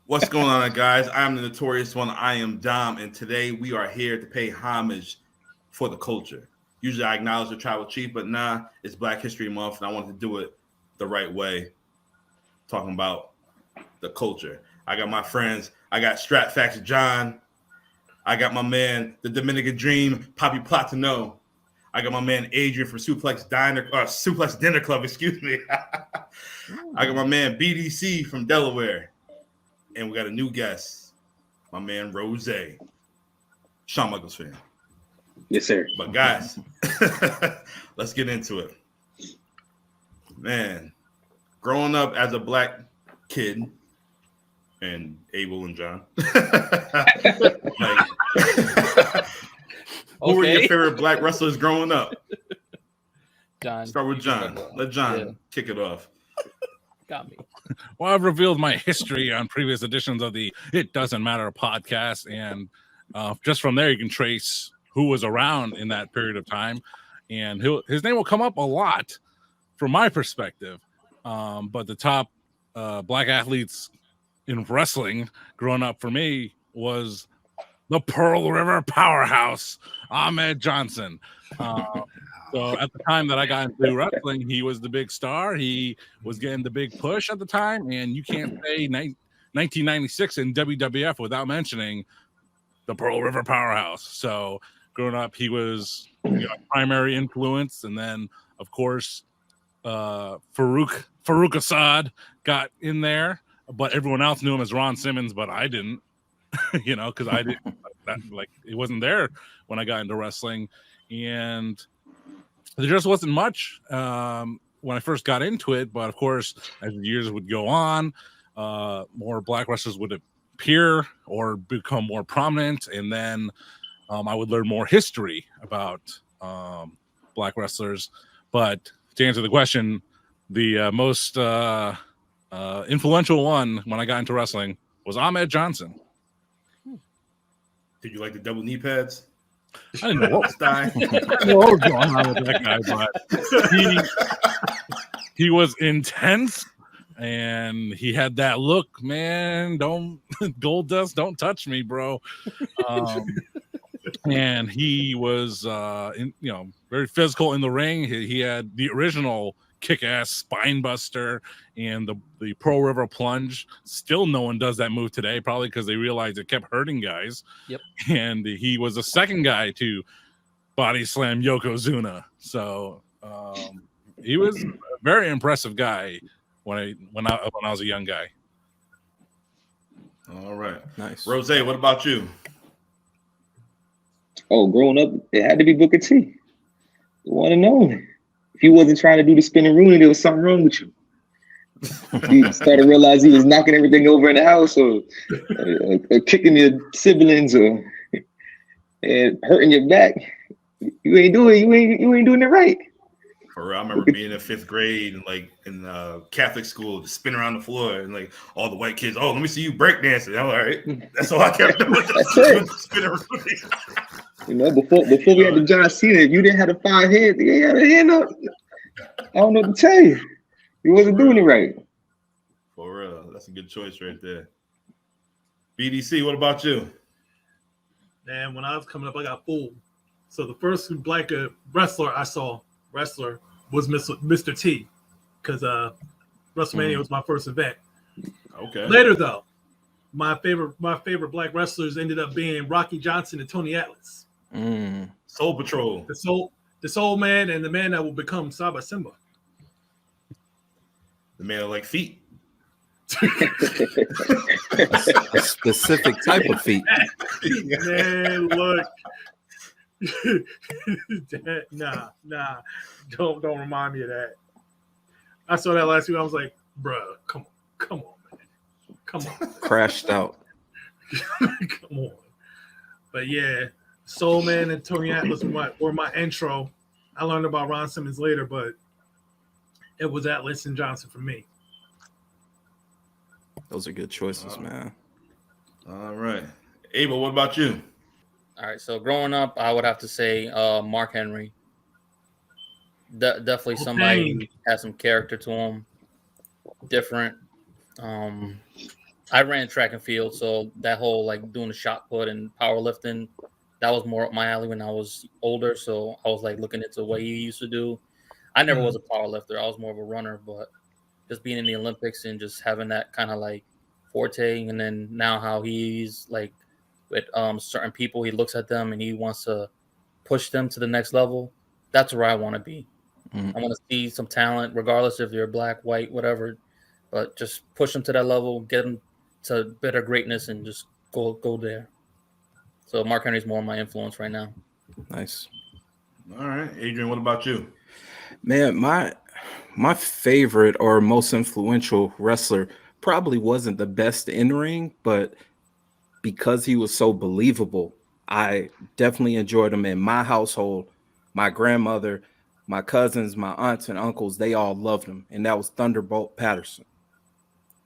What's going on, guys? I'm the notorious one. I am Dom, and today we are here to pay homage for the culture. Usually, I acknowledge the tribal chief, but nah, it's Black History Month, and I wanted to do it the right way, talking about the culture. I got my friends. I got Strat Facts John. I got my man, the Dominican Dream, Poppy Platino. I got my man Adrian from Suplex Dinner Club. Excuse me. I got my man BDC from Delaware. And we got a new guest, my man Rozay, Shawn Michaels fan. Yes, sir. But guys, let's get into it. Man, growing up as a black kid, and Abel and John, who were your favorite black wrestlers growing up? John. Start with John. Let John kick it off. Got me. Well, I've revealed my history on previous editions of the It Doesn't Matter podcast, and just from there you can trace who was around in that period of time, and his name will come up a lot from my perspective. But the top black athletes in wrestling growing up for me was the Pearl River powerhouse, Ahmed Johnson. So at the time that I got into wrestling, he was the big star. He was getting the big push at the time, and you can't say 1996 in WWF without mentioning the Pearl River powerhouse. So growing up, he was a primary influence, and then of course Farouk Assad got in there, but everyone else knew him as Ron Simmons, but I didn't, because I didn't it wasn't there when I got into wrestling, and there just wasn't much when I first got into it. But of course, as the years would go on, more black wrestlers would appear or become more prominent, and then I would learn more history about black wrestlers. But to answer the question, the most influential one when I got into wrestling was Ahmed Johnson. Did you like the double knee pads? I didn't know what was going on with that guy, but he was intense, and he had that look, man. Don't Gold Dust, don't touch me, bro. And he was, very physical in the ring. He had the original kick-ass spine buster and the Pearl River plunge. Still no one does that move today, probably because they realized it kept hurting guys. Yep. And he was the second guy to body slam Yokozuna. So he was a very impressive guy when I was a young guy. All right. Nice. Rozay, what about you? Oh, growing up, it had to be Booker T. The one and only. If he wasn't trying to do the spinning Rooney, there was something wrong with you. You started to realize he was knocking everything over in the house, or kicking your siblings, or and hurting your back. You ain't doing it right. For real, I remember being in fifth grade and in Catholic school, just spin around the floor, and all the white kids. Oh, let me see you break dancing. I'm all right. That's all I kept doing. That's it. Before we had the John Cena, if you didn't have the 5 heads, you had a hand up. I don't know what to tell you. You wasn't doing it right. For real, that's a good choice right there. BDC, what about you? Man, when I was coming up, I got fooled. So the first black wrestler I saw was Mr. T, because WrestleMania was my first event. Okay. Later though, my favorite black wrestlers ended up being Rocky Johnson and Tony Atlas. Soul Patrol. The Soul Man, and the man that will become Saba Simba. The man like feet. A specific type of feet. Man, look. Nah. Don't remind me of that. I saw that last week. I was like, bro, come on, man. Come on. Crashed out. Come on. But yeah, Soul Man and Tony Atlas were my intro. I learned about Ron Simmons later, but it was Atlas and Johnson for me. Those are good choices, man. All right. Abel, what about you? All right, so growing up, I would have to say Mark Henry. Definitely somebody who has some character to him. Different. I I ran track and field, so that whole like doing the shot put and powerlifting, that was more up my alley when I was older. So I was like looking into what he used to do. I never was a power lifter. I was more of a runner, but just being in the Olympics and just having that kind of like forte, and then now how he's like with certain people, he looks at them and he wants to push them to the next level. That's where I want to be. I want to see some talent, regardless if you're black, white, whatever, but just push them to that level, get them to better greatness, and just go there. So Mark Henry's more my influence right now. Nice. All right, Adrian, what about you? Man, my favorite or most influential wrestler probably wasn't the best in ring, but because he was so believable, I definitely enjoyed him in my household. My grandmother, my cousins, my aunts and uncles, they all loved him, and that was Thunderbolt Patterson.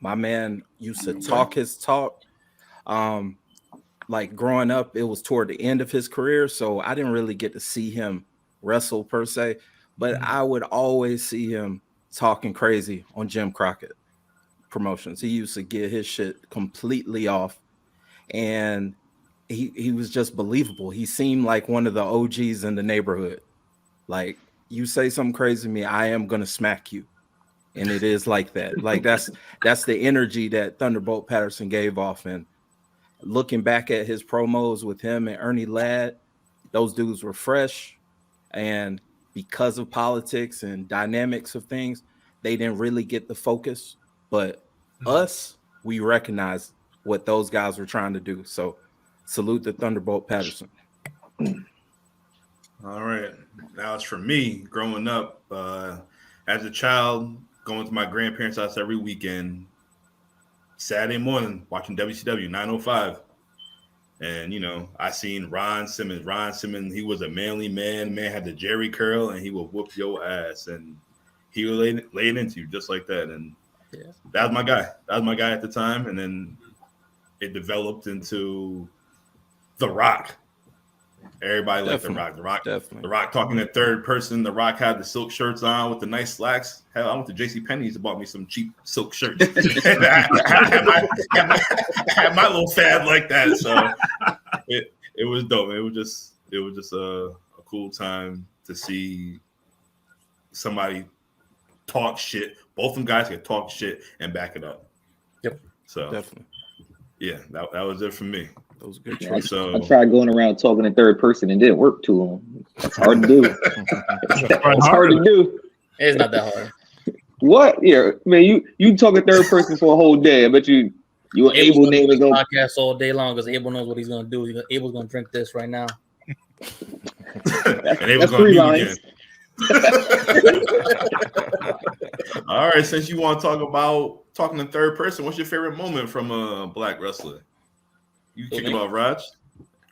My man used to talk his talk. Like growing up, it was toward the end of his career, so I didn't really get to see him wrestle per se, but I would always see him talking crazy on Jim Crockett promotions. He used to get his shit completely off, and he was just believable. He seemed like one of the OGs in the neighborhood. Like, you say something crazy to me, I am gonna smack you. And it is like that. Like that's the energy that Thunderbolt Patterson gave off. And looking back at his promos with him and Ernie Ladd, those dudes were fresh. And because of politics and dynamics of things, they didn't really get the focus. But us, we recognize what those guys were trying to do. So salute to Thunderbolt Patterson. All right. Now it's for me. Growing up, as a child, going to my grandparents' house every weekend, Saturday morning, watching WCW 905. And, you know, I seen Ron Simmons. Ron Simmons, he was a manly man. Man had the Jerry curl, and he would whoop your ass. And he would lay it into you just like that. And that was my guy. That was my guy at the time. And then it developed into The Rock. Everybody liked The Rock. The Rock talking in third person. The Rock had the silk shirts on with the nice slacks. Hell, I went to JCPenney's and bought me some cheap silk shirts. And I had my little fad like that. So it was dope. It was just a cool time to see somebody talk shit. Both of them guys could talk shit and back it up. Yep. So definitely. Yeah, that was it for me. Those good choices. I tried going around talking in third person and didn't work too long. It's hard to do. It's hard to do. It's not that hard. What? Yeah, man, you talk in third person for a whole day. I bet you Abel name is on podcast all day long because Abel knows what he's gonna do. Abel's gonna drink this right now. And Abel's gonna 3 lines. All right, since you want to talk about talking in third person, what's your favorite moment from a black wrestler? You kick it off, Raj.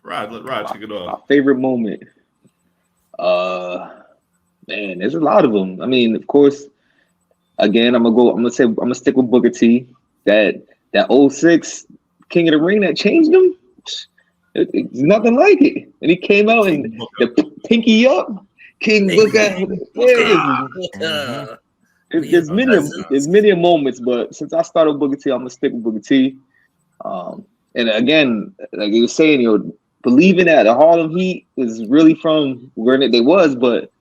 Let Raj kick it off. My favorite moment. Man, there's a lot of them. I mean, of course, again, I'm gonna stick with Booker T. That 06 King of the Ring that changed him. It's nothing like it. And he came out and the pinky up, King Booker. There's many moments, but since I started with Booker T, I'm gonna stick with Booker T. And again, like you were saying, believing that the Harlem Heat was really from where they was, but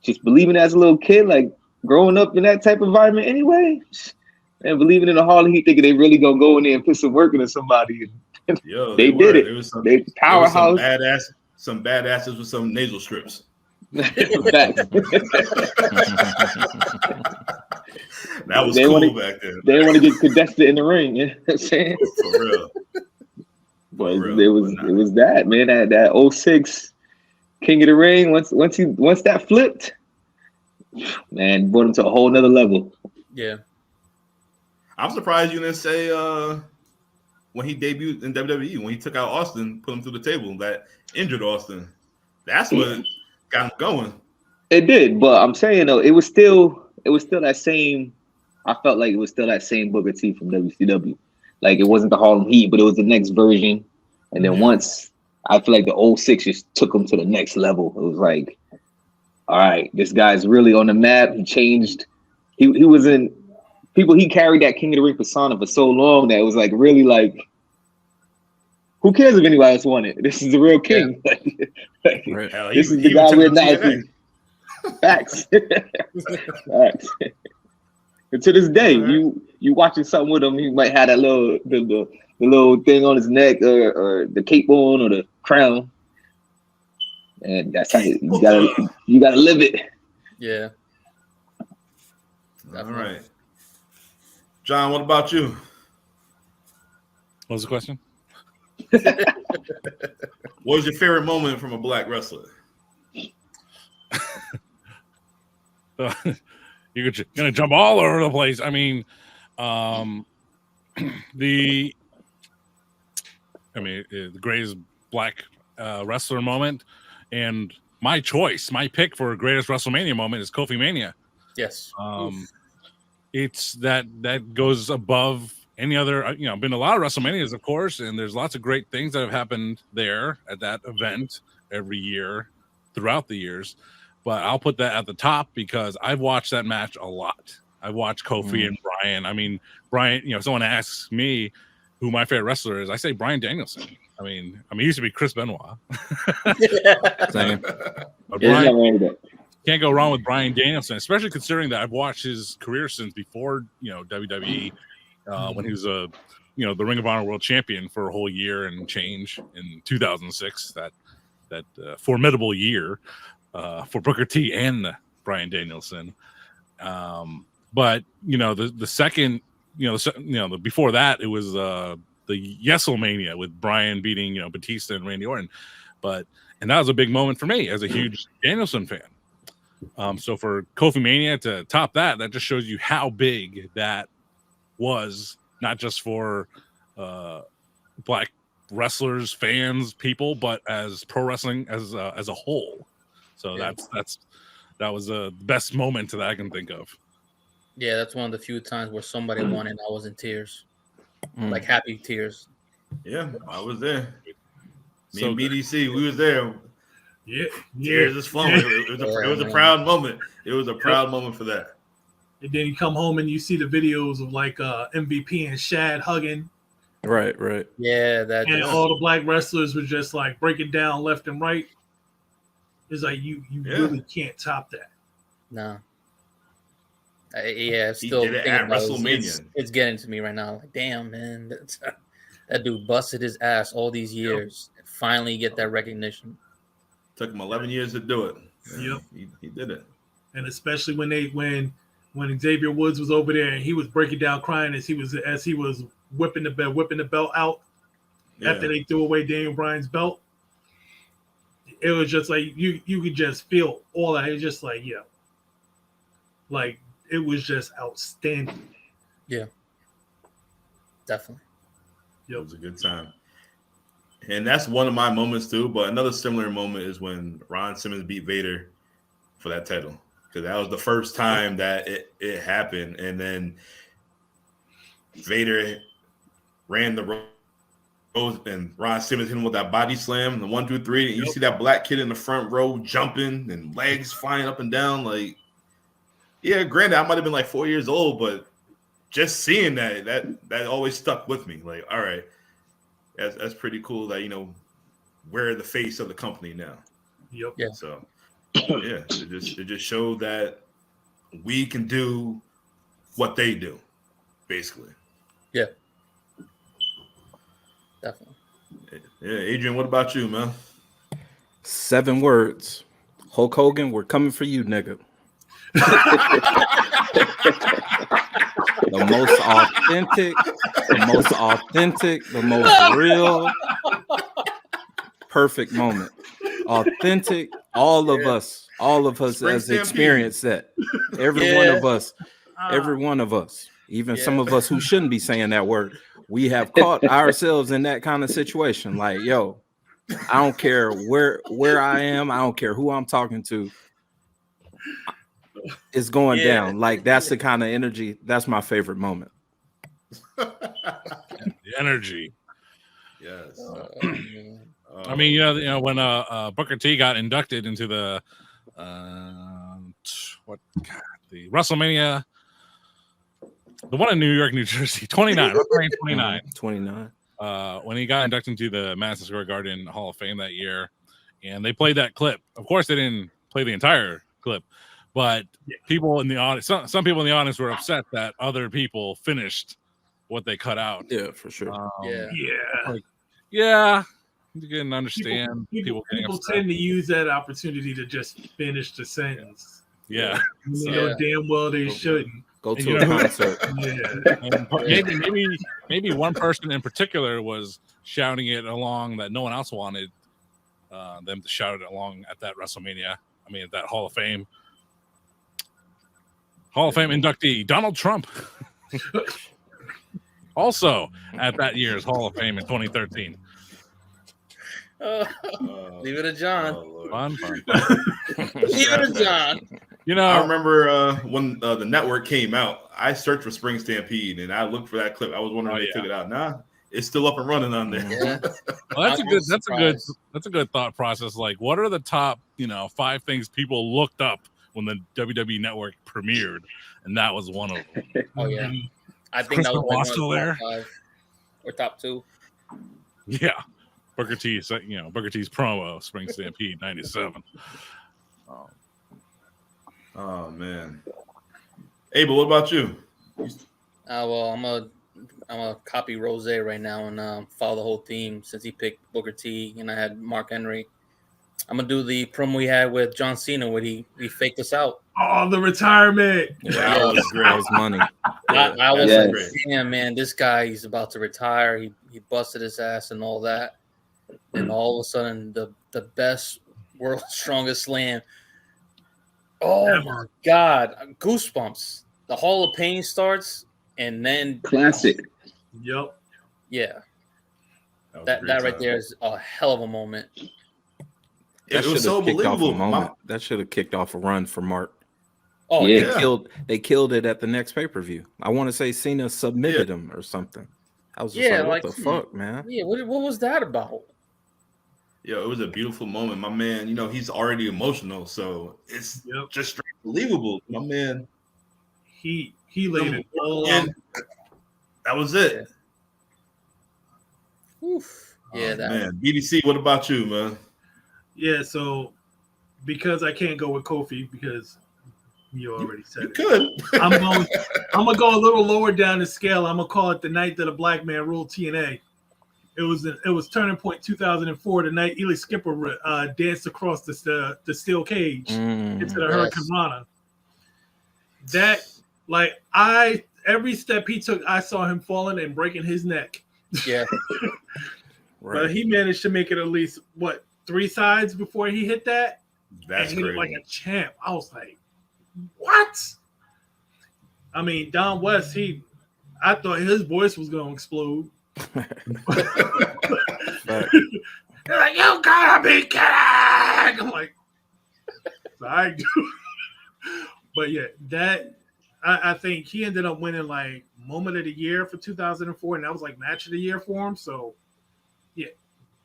just believing as a little kid, like growing up in that type of environment anyway, and believing in the Harlem Heat, thinking they really gonna go in there and put some work into somebody. Yo, they did it. They powerhouse. Some badasses with some nasal strips. That was cool back then. They want to get contested in the ring. You know what I'm saying? For real. But it was that, man. That 06 King of the Ring. Once that flipped, man, brought him to a whole nother level. Yeah. I'm surprised you didn't say when he debuted in WWE, when he took out Austin, put him through the table, that injured Austin. That's what got him going. It did, but I'm saying though, it was still that same. I felt like it was still that same Booker T from WCW. Like it wasn't the Harlem Heat, but it was the next version. And then once I feel like the 06 just took him to the next level. It was like, all right, this guy's really on the map. He changed. He was in. he carried that King of the Ring persona for so long that it was like really like, who cares if anybody else won it? This is the real king. Like, Right. Hell, this is he the guy even we're took it to announcing. TNA. Facts. Facts. And to this day, All right. you watching something with him, he might have that little the little thing on his neck or the cape on or the crown. And that's how you gotta live it. Yeah. All right. John, what about you? What was the question? What was your favorite moment from a black wrestler? You're gonna jump all over the place. I mean, the greatest black wrestler moment, and my pick for greatest WrestleMania moment is Kofi Mania. Yes. It's that goes above any other. Been a lot of WrestleManias, of course, and there's lots of great things that have happened there at that event every year throughout the years. But I'll put that at the top because I've watched that match a lot. I've watched Kofi and Bryan. I mean, Bryan, if someone asks me who my favorite wrestler is, I say Bryan Danielson. I mean, he used to be Chris Benoit. Same. But Yeah, Bryan, can't go wrong with Bryan Danielson, especially considering that I've watched his career since before, WWE, when he was the Ring of Honor World Champion for a whole year and change in 2006, that formidable year. For Booker T and Bryan Danielson, but the second, before that it was the Yeselmania with Bryan beating Batista and Randy Orton, and that was a big moment for me as a huge Danielson fan. So for Kofi Mania to top that just shows you how big that was, not just for black wrestlers, fans, people, but as pro wrestling as a whole. So Yeah. that was the best moment that I can think of. Yeah, that's one of the few times where somebody won and I was in tears, like happy tears. Yeah, I was there. Me So and BDC, we was there. Yeah, Tears is flowing. It was a proud moment. It was a proud moment for that. And then you come home and you see the videos of like MVP and Shad hugging, Right. Yeah, that and just, all the black wrestlers were just like breaking down left and right. It's like you really can't top that. no. Yeah, still did it thinking at about it. WrestleMania. It's getting to me right now. Like, damn, man, that dude busted his ass all these years. Finally, get that recognition. Took him 11 years to do it. Yep. He did it. And especially when Xavier Woods was over there and he was breaking down crying as he was whipping the belt out after they threw away Daniel Bryan's belt. It was just like you could just feel all that. It's just like, yeah. Like it was just outstanding. Yeah. Definitely. It was a good time. And that's one of my moments too. But another similar moment is when Ron Simmons beat Vader for that title. Because that was the first time that it happened. And then Vader ran the road and Ron Simmons hit him with that body slam, the 1, 2, 3. And you see that black kid in the front row jumping and legs flying up and down. Like, yeah, granted, I might have been like 4 years old, but just seeing that always stuck with me. Like, all right, that's pretty cool that, we're the face of the company now. Yep. Yeah. So, yeah, it just showed that we can do what they do, basically. Yeah. Definitely. Yeah, Adrian, what about you, man? 7 words. Hulk Hogan, we're coming for you, nigga. The most real, perfect moment. Authentic. All of us Spring has Stampede. experienced that. Every one of us, even some of us who shouldn't be saying that word, we have caught ourselves in that kind of situation. Like, yo, I don't care where I am. I don't care who I'm talking to. It's going down. Like, that's the kind of energy. That's my favorite moment. The energy. Yes. I mean, when Booker T got inducted into the the WrestleMania the one in New York, New Jersey, 29, 29. 29. When he got inducted into the Madison Square Garden Hall of Fame that year, and they played that clip. Of course, they didn't play the entire clip, but people in the audience, some people in the audience were upset that other people finished what they cut out. Yeah, for sure. Yeah. You can understand People getting upset. tend to use that opportunity to just finish the sentence. Yeah. They know damn well they shouldn't. Go to a concert. And maybe one person in particular was shouting it along that no one else wanted them to shout it along at that WrestleMania. I mean, at that Hall of Fame inductee, Donald Trump. Also at that year's Hall of Fame in 2013. Leave it to John. Fun. Leave it to John. You know, I remember when the network came out, I searched for Spring Stampede and I looked for that clip. I was wondering if they took it out. Nah, it's still up and running on there. Yeah. Well, that's a good thought process. Like, what are the top 5 things people looked up when the WWE Network premiered, and that was one of them. Oh yeah, I think that was Benoit still there, top 5 or top 2. Yeah, Booker T. Booker T's promo, Spring Stampede '97. Oh man, Abel, what about you? Well, I'm a copy Rozay right now and follow the whole theme since he picked Booker T and I had Mark Henry. I'm gonna do the promo we had with John Cena where he faked us out. Oh, the retirement! Yeah, that was great. That was money. I was like, damn man, this guy, he's about to retire. He busted his ass and all that, and all of a sudden the best world's strongest slam. Oh my God, goosebumps! The Hall of Pain starts, and then classic. Yep. Yeah, that right there is a hell of a moment. That should have kicked off a moment. That should have kicked off a run for Mark. Oh yeah. They killed it at the next pay-per-view. I want to say Cena submitted him or something. I was just like, what the fuck, man? Yeah, what was that about? Yeah, it was a beautiful moment. My man, he's already emotional, so it's just straight believable. My man, he laid it all out. That was it. Oof. Yeah, man. BDC, what about you, man? Yeah, so because I can't go with Kofi because you already said it. Could. I'm gonna go a little lower down the scale. I'm gonna call it the night that a black man ruled TNA. It was Turning Point 2004, the night Eli Skipper danced across the steel cage into the Hurricane Rana. That, every step he took, I saw him falling and breaking his neck. Yeah. Right. But he managed to make it at least 3 sides before he hit that. That's and hit crazy. it like a champ. I was like, what? I mean, Don West, I thought his voice was gonna explode. They're like, you gotta be kidding! I'm like, I do. But yeah, that I think he ended up winning Moment of the Year for 2004, and that was Match of the Year for him. So yeah,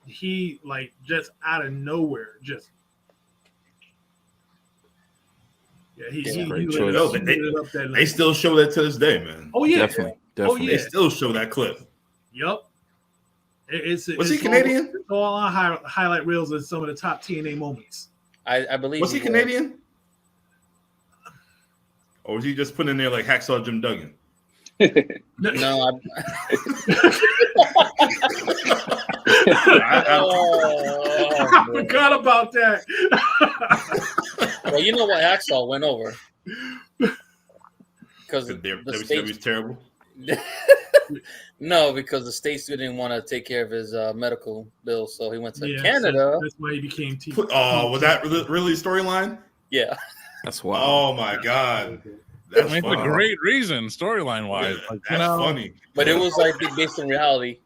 he just out of nowhere, just he lit up that they still show that to this day, man. Oh yeah, definitely. Oh yeah, they still show that clip. Yep. Was he Canadian? It's all on highlight reels of some of the top TNA moments. I believe. Was he Canadian? Or was he just put in there like Hacksaw Jim Duggan? No. I forgot about that. Well, you know what? Hacksaw went over because the WCW's terrible. No, because the states didn't want to take care of his medical bills, so he went to Canada. So that's why he became was that really storyline? Yeah, that's wild. Oh my God, that's a great reason storyline wise. That's funny, but it was based in reality.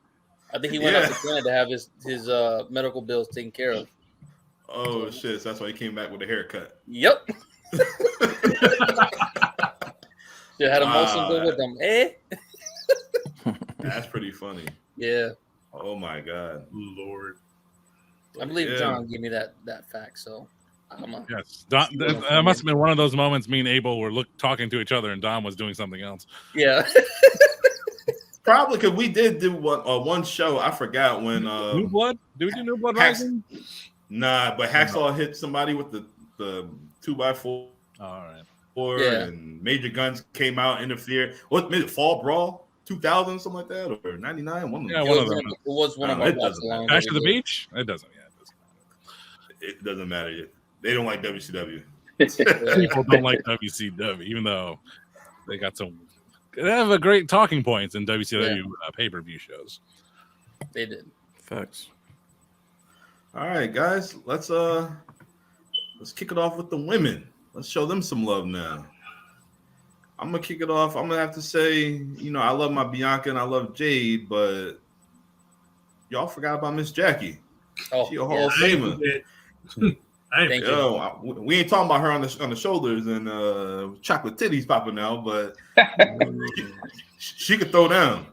I think he went out to Canada to have his medical bills taken care of. Oh shit! So that's why he came back with a haircut. Yep. They had a motion go with them, eh? That's pretty funny. Yeah. Oh my God, Lord. I believe John gave me that fact. So. Yes, that must have been one of those moments. Me and Abel were talking to each other, and Dom was doing something else. Yeah. Probably because we did do one show. I forgot when. New Blood? Did we do New Blood Hacks- Rising? Nah, but Hacksaw hit somebody with the 2x4. All right. Yeah. And Major Guns came out, interfered. What made it Fall Brawl 2000, something like that, or 99? One of them. Yeah, It one was of them. It was one of our It watch doesn't alongs. Bash that to we the did. Beach? It doesn't. Yeah, It doesn't matter yet. They don't like WCW. people don't like WCW, even though they got some. They have a great talking points in WCW pay-per-view shows. They did. Facts. All right, guys, let's kick it off with the women. Let's show them some love now. I'm gonna kick it off. I'm gonna have to say, I love my Bianca and I love Jade, but y'all forgot about Miss Jackie. Oh, She a Hall of I ain't Famer. forget. I ain't Thank forget. Yo, we ain't talking about her on the shoulders and chocolate titties popping out, but she could throw down.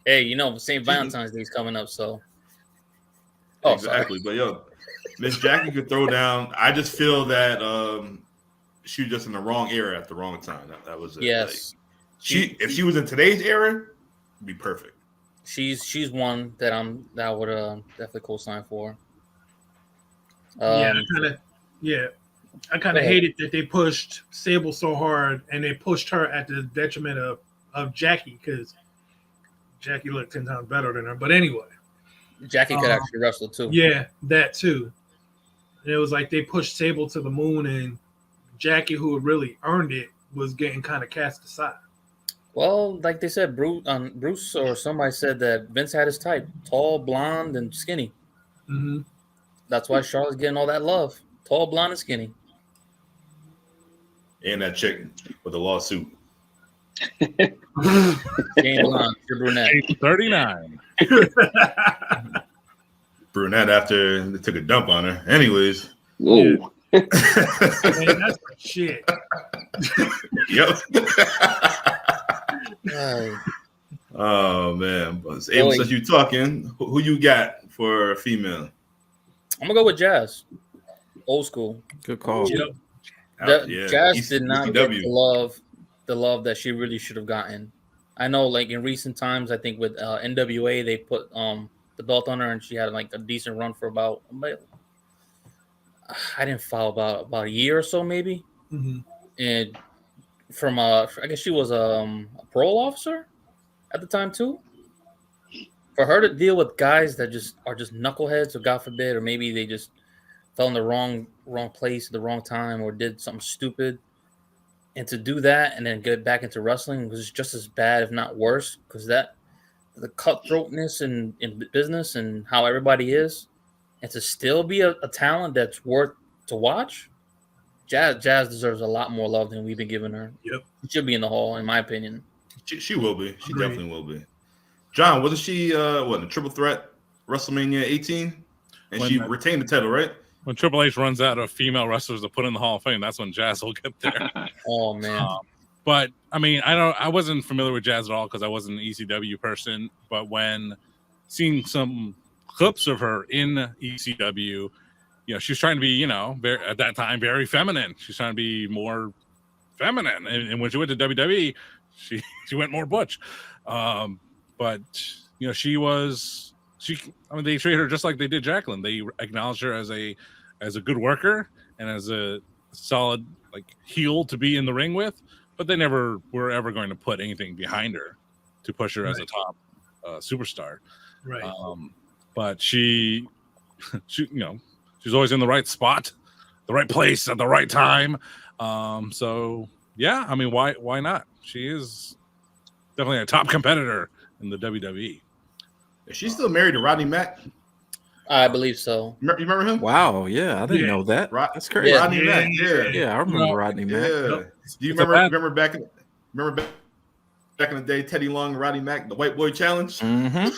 Hey, St. Valentine's Day is coming up, so. Oh, Exactly. But yo, Miss Jackie could throw down. I just feel that she was just in the wrong era at the wrong time. That was it. Yes. Like, if she was in today's era, it'd be perfect. She's one that I would definitely co-sign for. I kind Go of ahead. hated that they pushed Sable so hard, and they pushed her at the detriment of Jackie, because Jackie looked 10 times better than her. But anyway, Jackie could actually wrestle too. yeah, that too. And it was like they pushed Sable to the moon, and Jackie, who had really earned it, was getting kind of cast aside. Well, like they said, Bruce or somebody said that Vince had his type: tall, blonde, and skinny. Mm-hmm. That's why Charlotte's getting all that love: tall, blonde, and skinny. And that chick with the lawsuit. Jane Blonde, your brunette. 39. Brunette after they took a dump on her. Anyways. Whoa. Man, that's shit. Yep. Right. Oh man. But Abel, since you talking, who you got for a female? I'm gonna go with Jazz. Old school. Good call. Yep. Jazz did not get ECW. the love that she really should have gotten. I know, like in recent times, I think with NWA they put the belt on her, and she had like a decent run for about I didn't follow about a year or so maybe. Mm-hmm. And from I guess she was a parole officer at the time too. For her to deal with guys that are just knuckleheads, or God forbid, or maybe they just fell in the wrong place at the wrong time, or did something stupid, and to do that and then get back into wrestling was just as bad, if not worse, because the cutthroatness in business and how everybody is, and to still be a talent that's worth to watch. Jazz deserves a lot more love than we've been giving her. Yep. She should be in the Hall, in my opinion. She will be. She Agreed. definitely will be. John, wasn't she in a triple threat WrestleMania 18? And she retained the title, right? When Triple H runs out of female wrestlers to put in the Hall of Fame, that's when Jazz will get there. Oh man. But I mean, I wasn't familiar with Jazz at all because I wasn't an ECW person. But when seeing some clips of her in ECW, she was trying to be, at that time, very feminine. She's trying to be more feminine. And when she went to WWE, she went more butch. But they treated her just like they did Jacqueline. They acknowledged her as a good worker and as a solid heel to be in the ring with, but they never were ever going to put anything behind her to push her as a top superstar. Right. But she she's always in the right spot, the right place at the right time. So yeah, I mean, why not? She is definitely a top competitor in the WWE. Is she still married to Rodney Mack? I believe so. You remember him? Wow, yeah, I didn't know that. That's crazy. Yeah. Rodney Mack, yeah. Yeah, I remember Rodney Mack. Yeah. Do you remember back in the day, Teddy Long and Rodney Mack, the White Boy Challenge? Mm-hmm.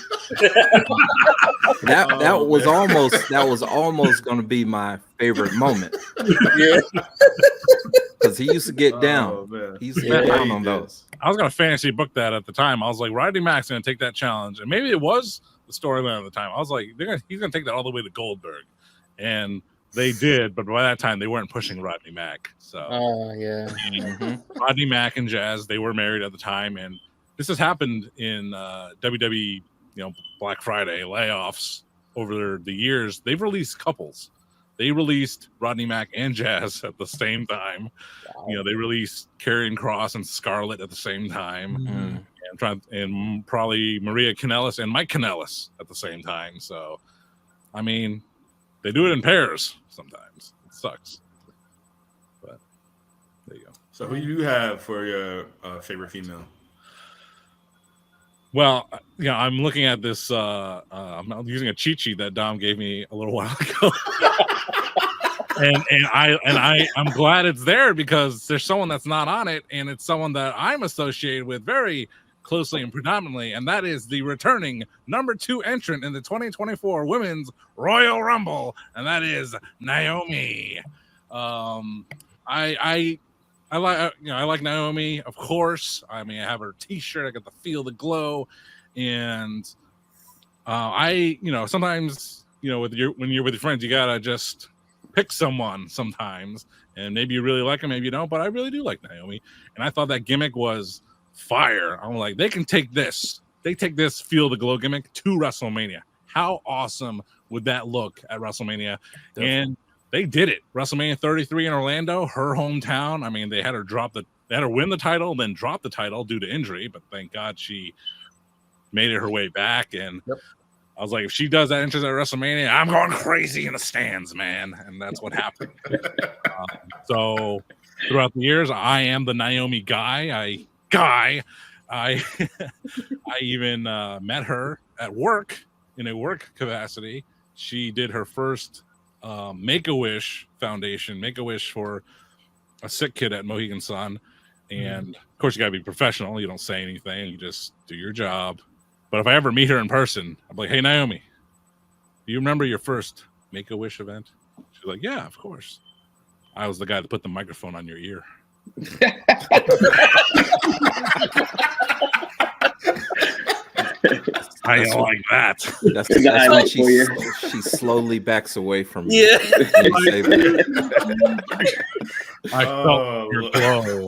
that was almost going to be my favorite moment. Yeah. Because he used to get down. Oh, man. He used to get down on did. those. I was going to fantasy book that at the time. I was like, Rodney Mack's going to take that challenge. And maybe it was the storyline at the time. I was like, he's going to take that all the way to Goldberg. And They did, but by that time they weren't pushing Rodney Mack. So Oh yeah. Rodney Mack and Jazz, they were married at the time, and this has happened in WWE, Black Friday layoffs over the years. They've released couples. They released Rodney Mack and Jazz at the same time. Wow. They released Karrion Kross and Scarlett at the same time, and probably Maria Kanellis and Mike Kanellis at the same time. So, I mean, they do it in pairs sometimes. It sucks, but there you go. So who do you have for your favorite female? Well, I'm looking at this. I'm using a cheat sheet that Dom gave me a little while ago, and I'm glad it's there because there's someone that's not on it, and it's someone that I'm associated with very closely and predominantly, and that is the returning number 2 entrant in the 2024 Women's Royal Rumble, and that is Naomi. I like Naomi, of course. I mean, I have her T-shirt. I got the feel, the glow, and sometimes when you're with your friends, you gotta just pick someone sometimes, and maybe you really like them, maybe you don't. But I really do like Naomi, and I thought that gimmick was fire. I'm like, they can take this. They take this feel the glow gimmick to WrestleMania. How awesome would that look at WrestleMania? Definitely. And they did it. WrestleMania 33 in Orlando, her hometown. I mean, they had her win the title, then drop the title due to injury, but thank God she made it her way back. And I was like, if she does that entrance at WrestleMania, I'm going crazy in the stands, man. And that's what happened. So throughout the years, I am the Naomi guy. I even met her at work in a work capacity. She did her first Make-A-Wish Foundation, Make-A-Wish for a sick kid at Mohegan Sun. And of course, you got to be professional. You don't say anything. You just do your job. But if I ever meet her in person, I'm like, hey, Naomi, do you remember your first Make-A-Wish event? She's like, yeah, of course. I was the guy that put the microphone on your ear. I don't like that. That's when she slowly backs away from you. Yeah. I felt your glow.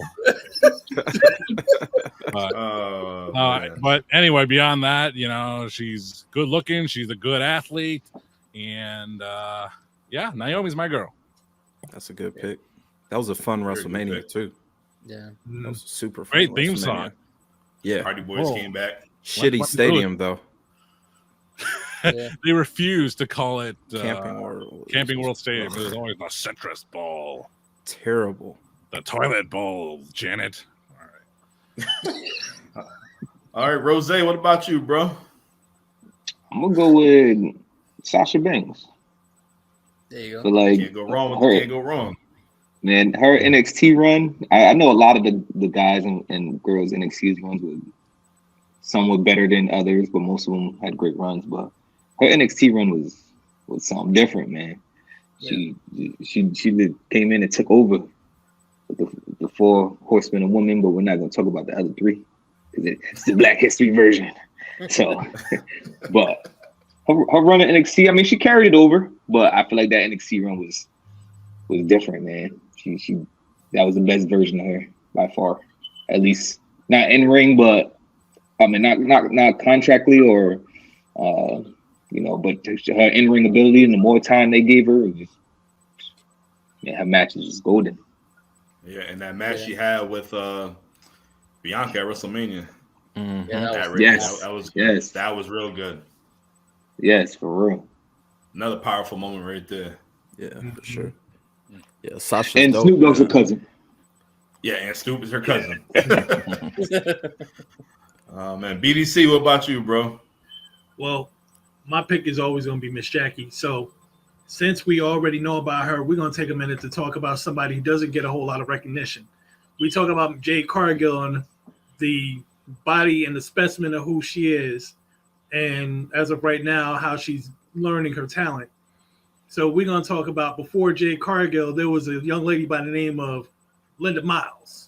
But anyway, beyond that, she's good looking. She's a good athlete. And Naomi's my girl. That's a good pick. That was a fun WrestleMania too. Yeah. That was a super fun. Great theme song. Yeah. Hardy Boys came back. Shitty stadium though. Yeah. They refused to call it Camping World Stadium. It was always the Centrist Bowl. Terrible. The Toilet Bowl, Janet. All right, Rozay, what about you, bro? I'm gonna go with Sasha Banks. There you go. So, like, Can't go wrong with her. Can't go wrong. Man, her NXT run, I know a lot of the guys and girls NXT runs were somewhat better than others, but most of them had great runs. But her NXT run was something different, man. She came in and took over with the 4 horsemen and women, but we're not gonna talk about the other 3 because it's the Black History version. So, but her run at NXT, I mean, she carried it over, but I feel like that NXT run was different, man. She that was the best version of her by far. At least not in ring, but I mean not contractually or but her in ring ability and the more time they gave her, her match was just golden. Yeah, and that match she had with Bianca at WrestleMania. Mm-hmm. That was real good. Yes, for real. Another powerful moment right there. Yeah, for sure. Yeah, Sasha and Snoop Dogg's her cousin. Yeah, and Snoop is her cousin. Oh man, BDC, what about you, bro? Well, my pick is always going to be Miss Jackie. So, since we already know about her, we're going to take a minute to talk about somebody who doesn't get a whole lot of recognition. We talk about Jade Cargill and the body and the specimen of who she is, and as of right now, how she's learning her talent. So we're going to talk about before Jade Cargill, there was a young lady by the name of Linda Miles.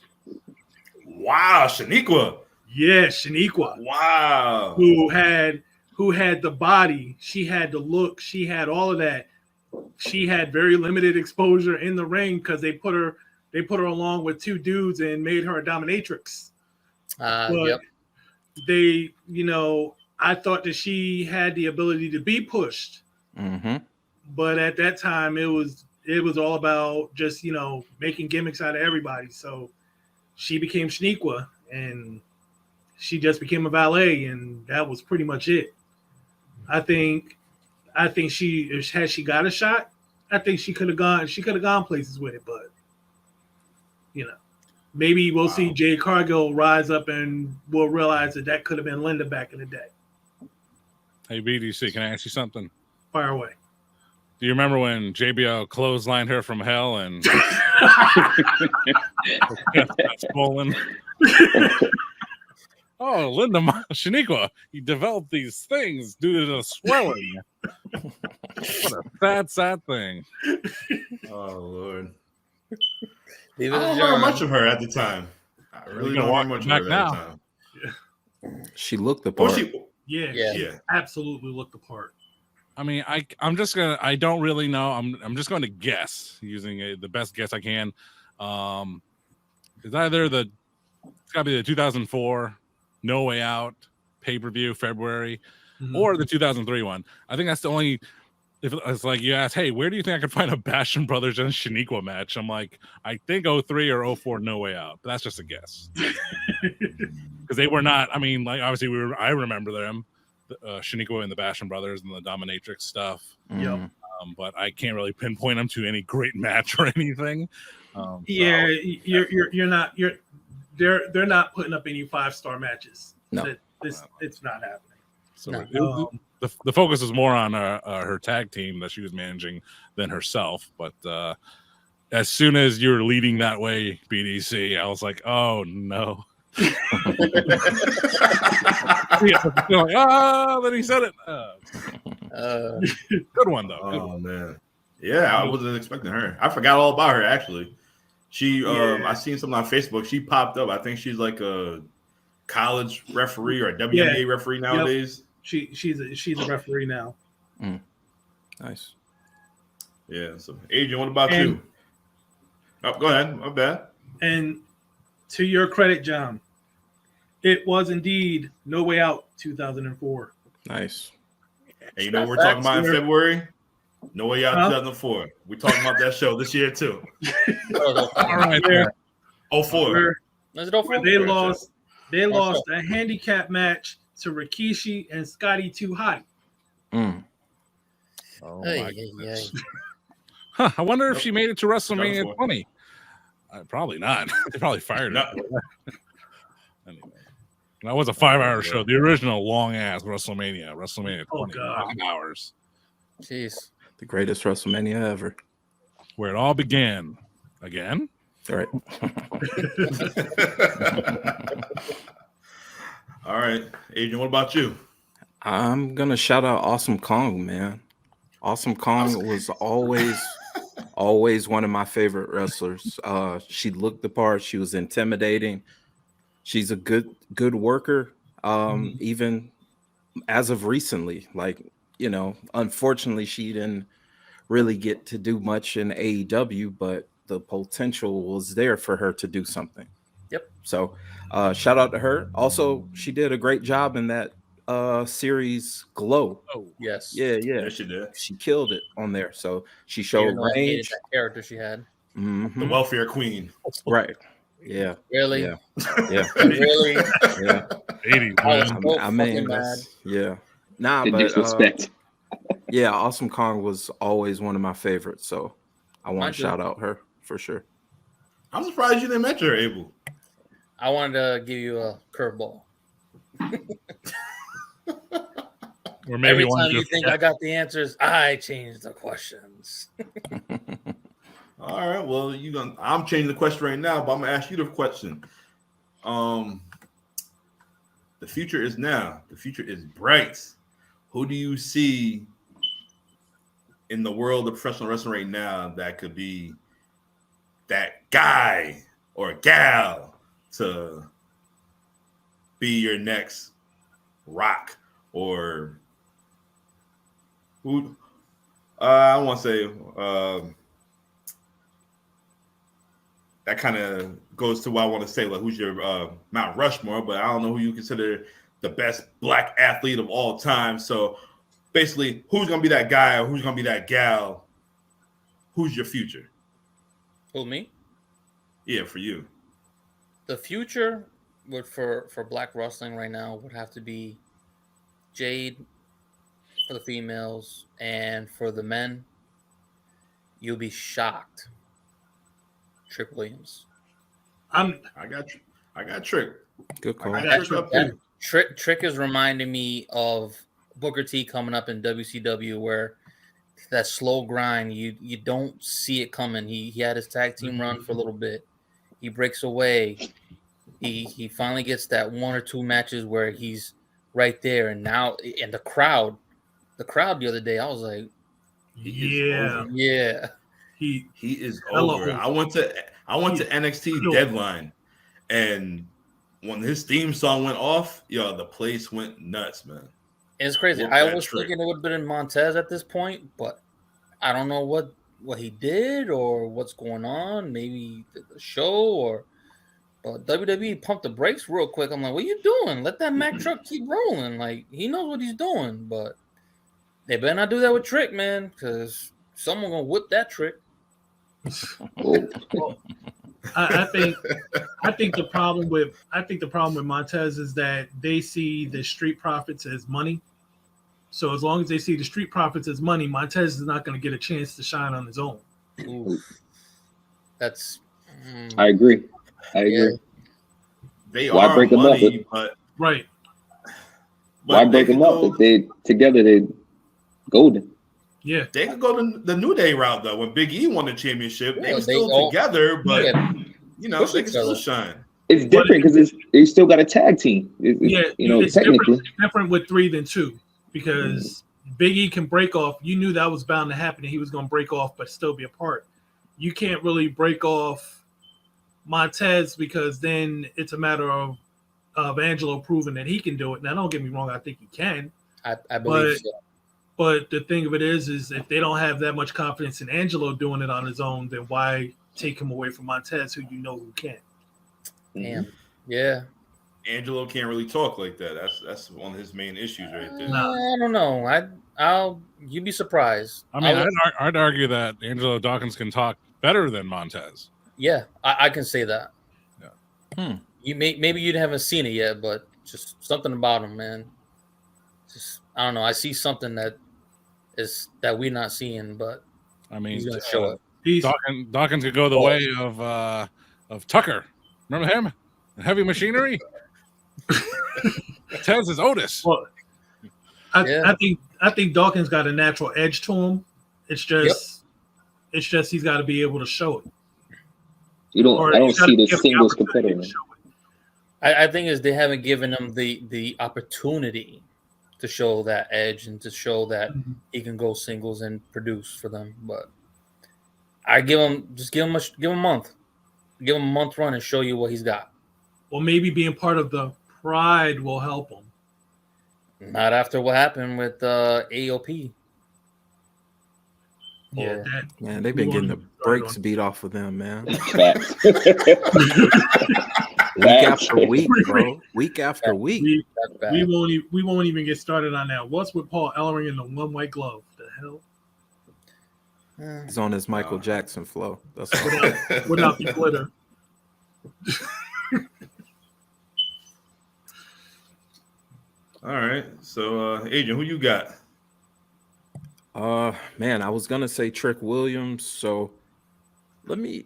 Wow, Shaniqua. Yeah, Shaniqua. Wow. Who had the body, she had the look, she had all of that. she had very limited exposure in the ring because they put her along with two dudes and made her a dominatrix. But Yep. they, I thought that she had the ability to be pushed, but at that time it was all about just making gimmicks out of everybody. So she became Shaniqua, and she just became a valet, and that was pretty much it. I think she had she got a shot, I think she could have gone places with it, but maybe we'll see Jade Cargill rise up and we'll realize that could have been Linda back in the day. Hey, BDC, can I ask you something? Fire away. Do you remember when JBL clotheslined her from hell and got swollen? Oh, Linda Shaniqua, you developed these things due to the swelling. What a sad thing. Oh, Lord. I I don't remember much of her at the time. I really don't remember much of her at the time. She looked the part. She absolutely looked the part. I mean, I'm just gonna. I don't really know. I'm just going to guess using the best guess I can. It's either it's got to be the 2004 No Way Out pay-per-view February, or the 2003 one. I think that's the only. If it's like you ask, hey, where do you think I could find a Bastion Brothers and Shaniqua match? I'm like, I think 03 or 04 No Way Out. But that's just a guess. Because they were not. I mean, like obviously I remember them. Shaniqua and the Bastion Brothers and the dominatrix stuff. Yep. But I can't really pinpoint them to any great match or anything. You're not. They're not putting up any 5-star matches. No, it's not happening. So the focus is more on her tag team that she was managing than herself. But as soon as you're leading that way, BDC, I was like, oh no. Then he said it. Good one though. Oh man, yeah, I wasn't expecting her. I forgot all about her actually. She, I seen something on Facebook. She popped up. I think she's like a college referee or a WNBA referee nowadays. Yep. She's a referee now. Nice. Yeah. So Adrian, what about you? Oh, go ahead. My bad. And to your credit, John, it was indeed No Way Out 2004. Nice. And you know what we're talking about in February? No Way Out 2004. We're talking about that show this year too. All right. There. 04. Was it 04? They lost a handicap match to Rikishi and Scotty 2 Hotty. Oh my goodness. Huh, I wonder if she made it to WrestleMania 20. Probably not. They probably fired her. Anyway, that was a 5-hour show. The original long-ass WrestleMania 20, 5 hours. Jeez. The greatest WrestleMania ever. Where it all began. Again? All right. All right. Adrian, what about you? I'm going to shout out Awesome Kong, man. Awesome Kong was always one of my favorite wrestlers. She looked the part. She was intimidating. She's a good worker. Even as of recently, unfortunately, she didn't really get to do much in AEW, but the potential was there for her to do something. Yep. So shout out to her. Also, she did a great job in that series Glow. Oh, yes. Yeah. She did. She killed it on there. So she showed range. That character she had. The welfare queen. Right. Yeah. Really? Yeah. Really? Yeah. 80. I mean, yeah. Nah, but disrespect. Yeah, Awesome Kong was always one of my favorites. So I want to shout out her for sure. I'm surprised you didn't mention her, Abel. I wanted to give you a curveball. Or maybe every time you think I got the answers, I change the questions. All right, well, I'm changing the question right now, but I'm gonna ask you the question. The future is now. The future is bright. Who do you see in the world of professional wrestling right now that could be that guy or gal to be your next Rock or who? I want to say that kind of goes to what I want to say. Like, who's your Mount Rushmore? But I don't know who you consider the best black athlete of all time. So basically, who's gonna be that guy or who's gonna be that gal? Who's your future? Who, me? Yeah, for you. The future would for black wrestling right now would have to be Jade for the females, and for the men, you'll be shocked. Trick Williams. I got Trick. Good call. I got Trick up too. Trick is reminding me of Booker T coming up in WCW, where that slow grind, you don't see it coming. He had his tag team run for a little bit. He breaks away. He finally gets that one or two matches where he's right there, and now the crowd the other day, I was like, Yeah. He is Hello. over. I went to NXT Deadline, and when his theme song went off, the place went nuts, man. It's crazy. Look I at was Trick. thinking it would have been Montez at this point, but I don't know what he did or what's going on. Maybe the show but WWE pumped the brakes real quick. I'm like, what are you doing? Let that Mack truck keep rolling. Like, he knows what he's doing, but they better not do that with Trick, man, because someone gonna whip that Trick. Well, I think the problem with Montez is that they see the Street Profits as money. So as long as they see the Street Profits as money, Montez is not going to get a chance to shine on his own. Ooh. That's. I agree. Yeah. They Why are break them up? money, but Right. Why break them up? If they together, they golden. Yeah. They could go the New Day route though. When Big E won the championship, they Yeah, were they still all- together, but Yeah. they can still shine. It's different because they still got a tag team. It's Technically. different with 3 than 2 because Big E can break off. You knew that was bound to happen, and he was going to break off, but still be a part. You can't really break off Montez because then it's a matter of Angelo proving that he can do it. Now, don't get me wrong, I think he can. I believe so. But the thing of it is if they don't have that much confidence in Angelo doing it on his own, then why take him away from Montez, who who can? Damn. Yeah. Angelo can't really talk like that. That's one of his main issues right there. I don't know. You'd be surprised. I mean, I'd argue that Angelo Dawkins can talk better than Montez. Yeah, I can say that. Yeah. Maybe you haven't seen it yet, but just something about him, man. Just I don't know. I see something that we're not seeing, but I mean, he's gonna show it. Dawkins could go the way of Tucker. Remember him? Heavy Machinery. Tez is Otis. Well, I think Dawkins got a natural edge to him. It's just he's got to be able to show it. I don't see the singles competitor. I think is they haven't given him the opportunity to show that edge and to show that he can go singles and produce for them. But I give him a month. Give him a month run and show you what he's got. Well, maybe being part of the Pride will help him. Not after what happened with AOP. Yeah, Man, they've been getting the brakes beat off of them, man. Facts. Week after week, bro. Week after week. We won't even get started on that. What's with Paul Ellering in the one white glove? The hell? He's on his Michael Jackson flow. That's all. Without the glitter. All right. So Adrian, who you got? Man, I was gonna say Trick Williams, so let me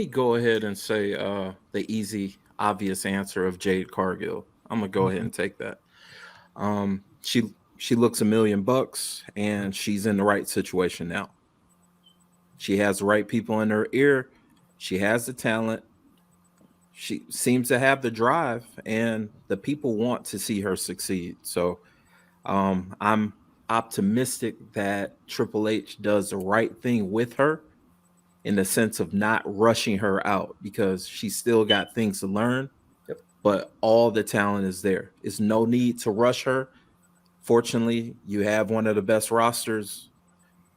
go ahead and say the easy, obvious answer of Jade Cargill. I'm gonna go ahead and take that. She looks $1 million, and she's in the right situation now. She has the right people in her ear. She has the talent. She seems to have the drive, and the people want to see her succeed. So I'm optimistic that Triple H does the right thing with her in the sense of not rushing her out, because she's still got things to learn. Yep. But all the talent is there. It's no need to rush her. Fortunately, you have one of the best rosters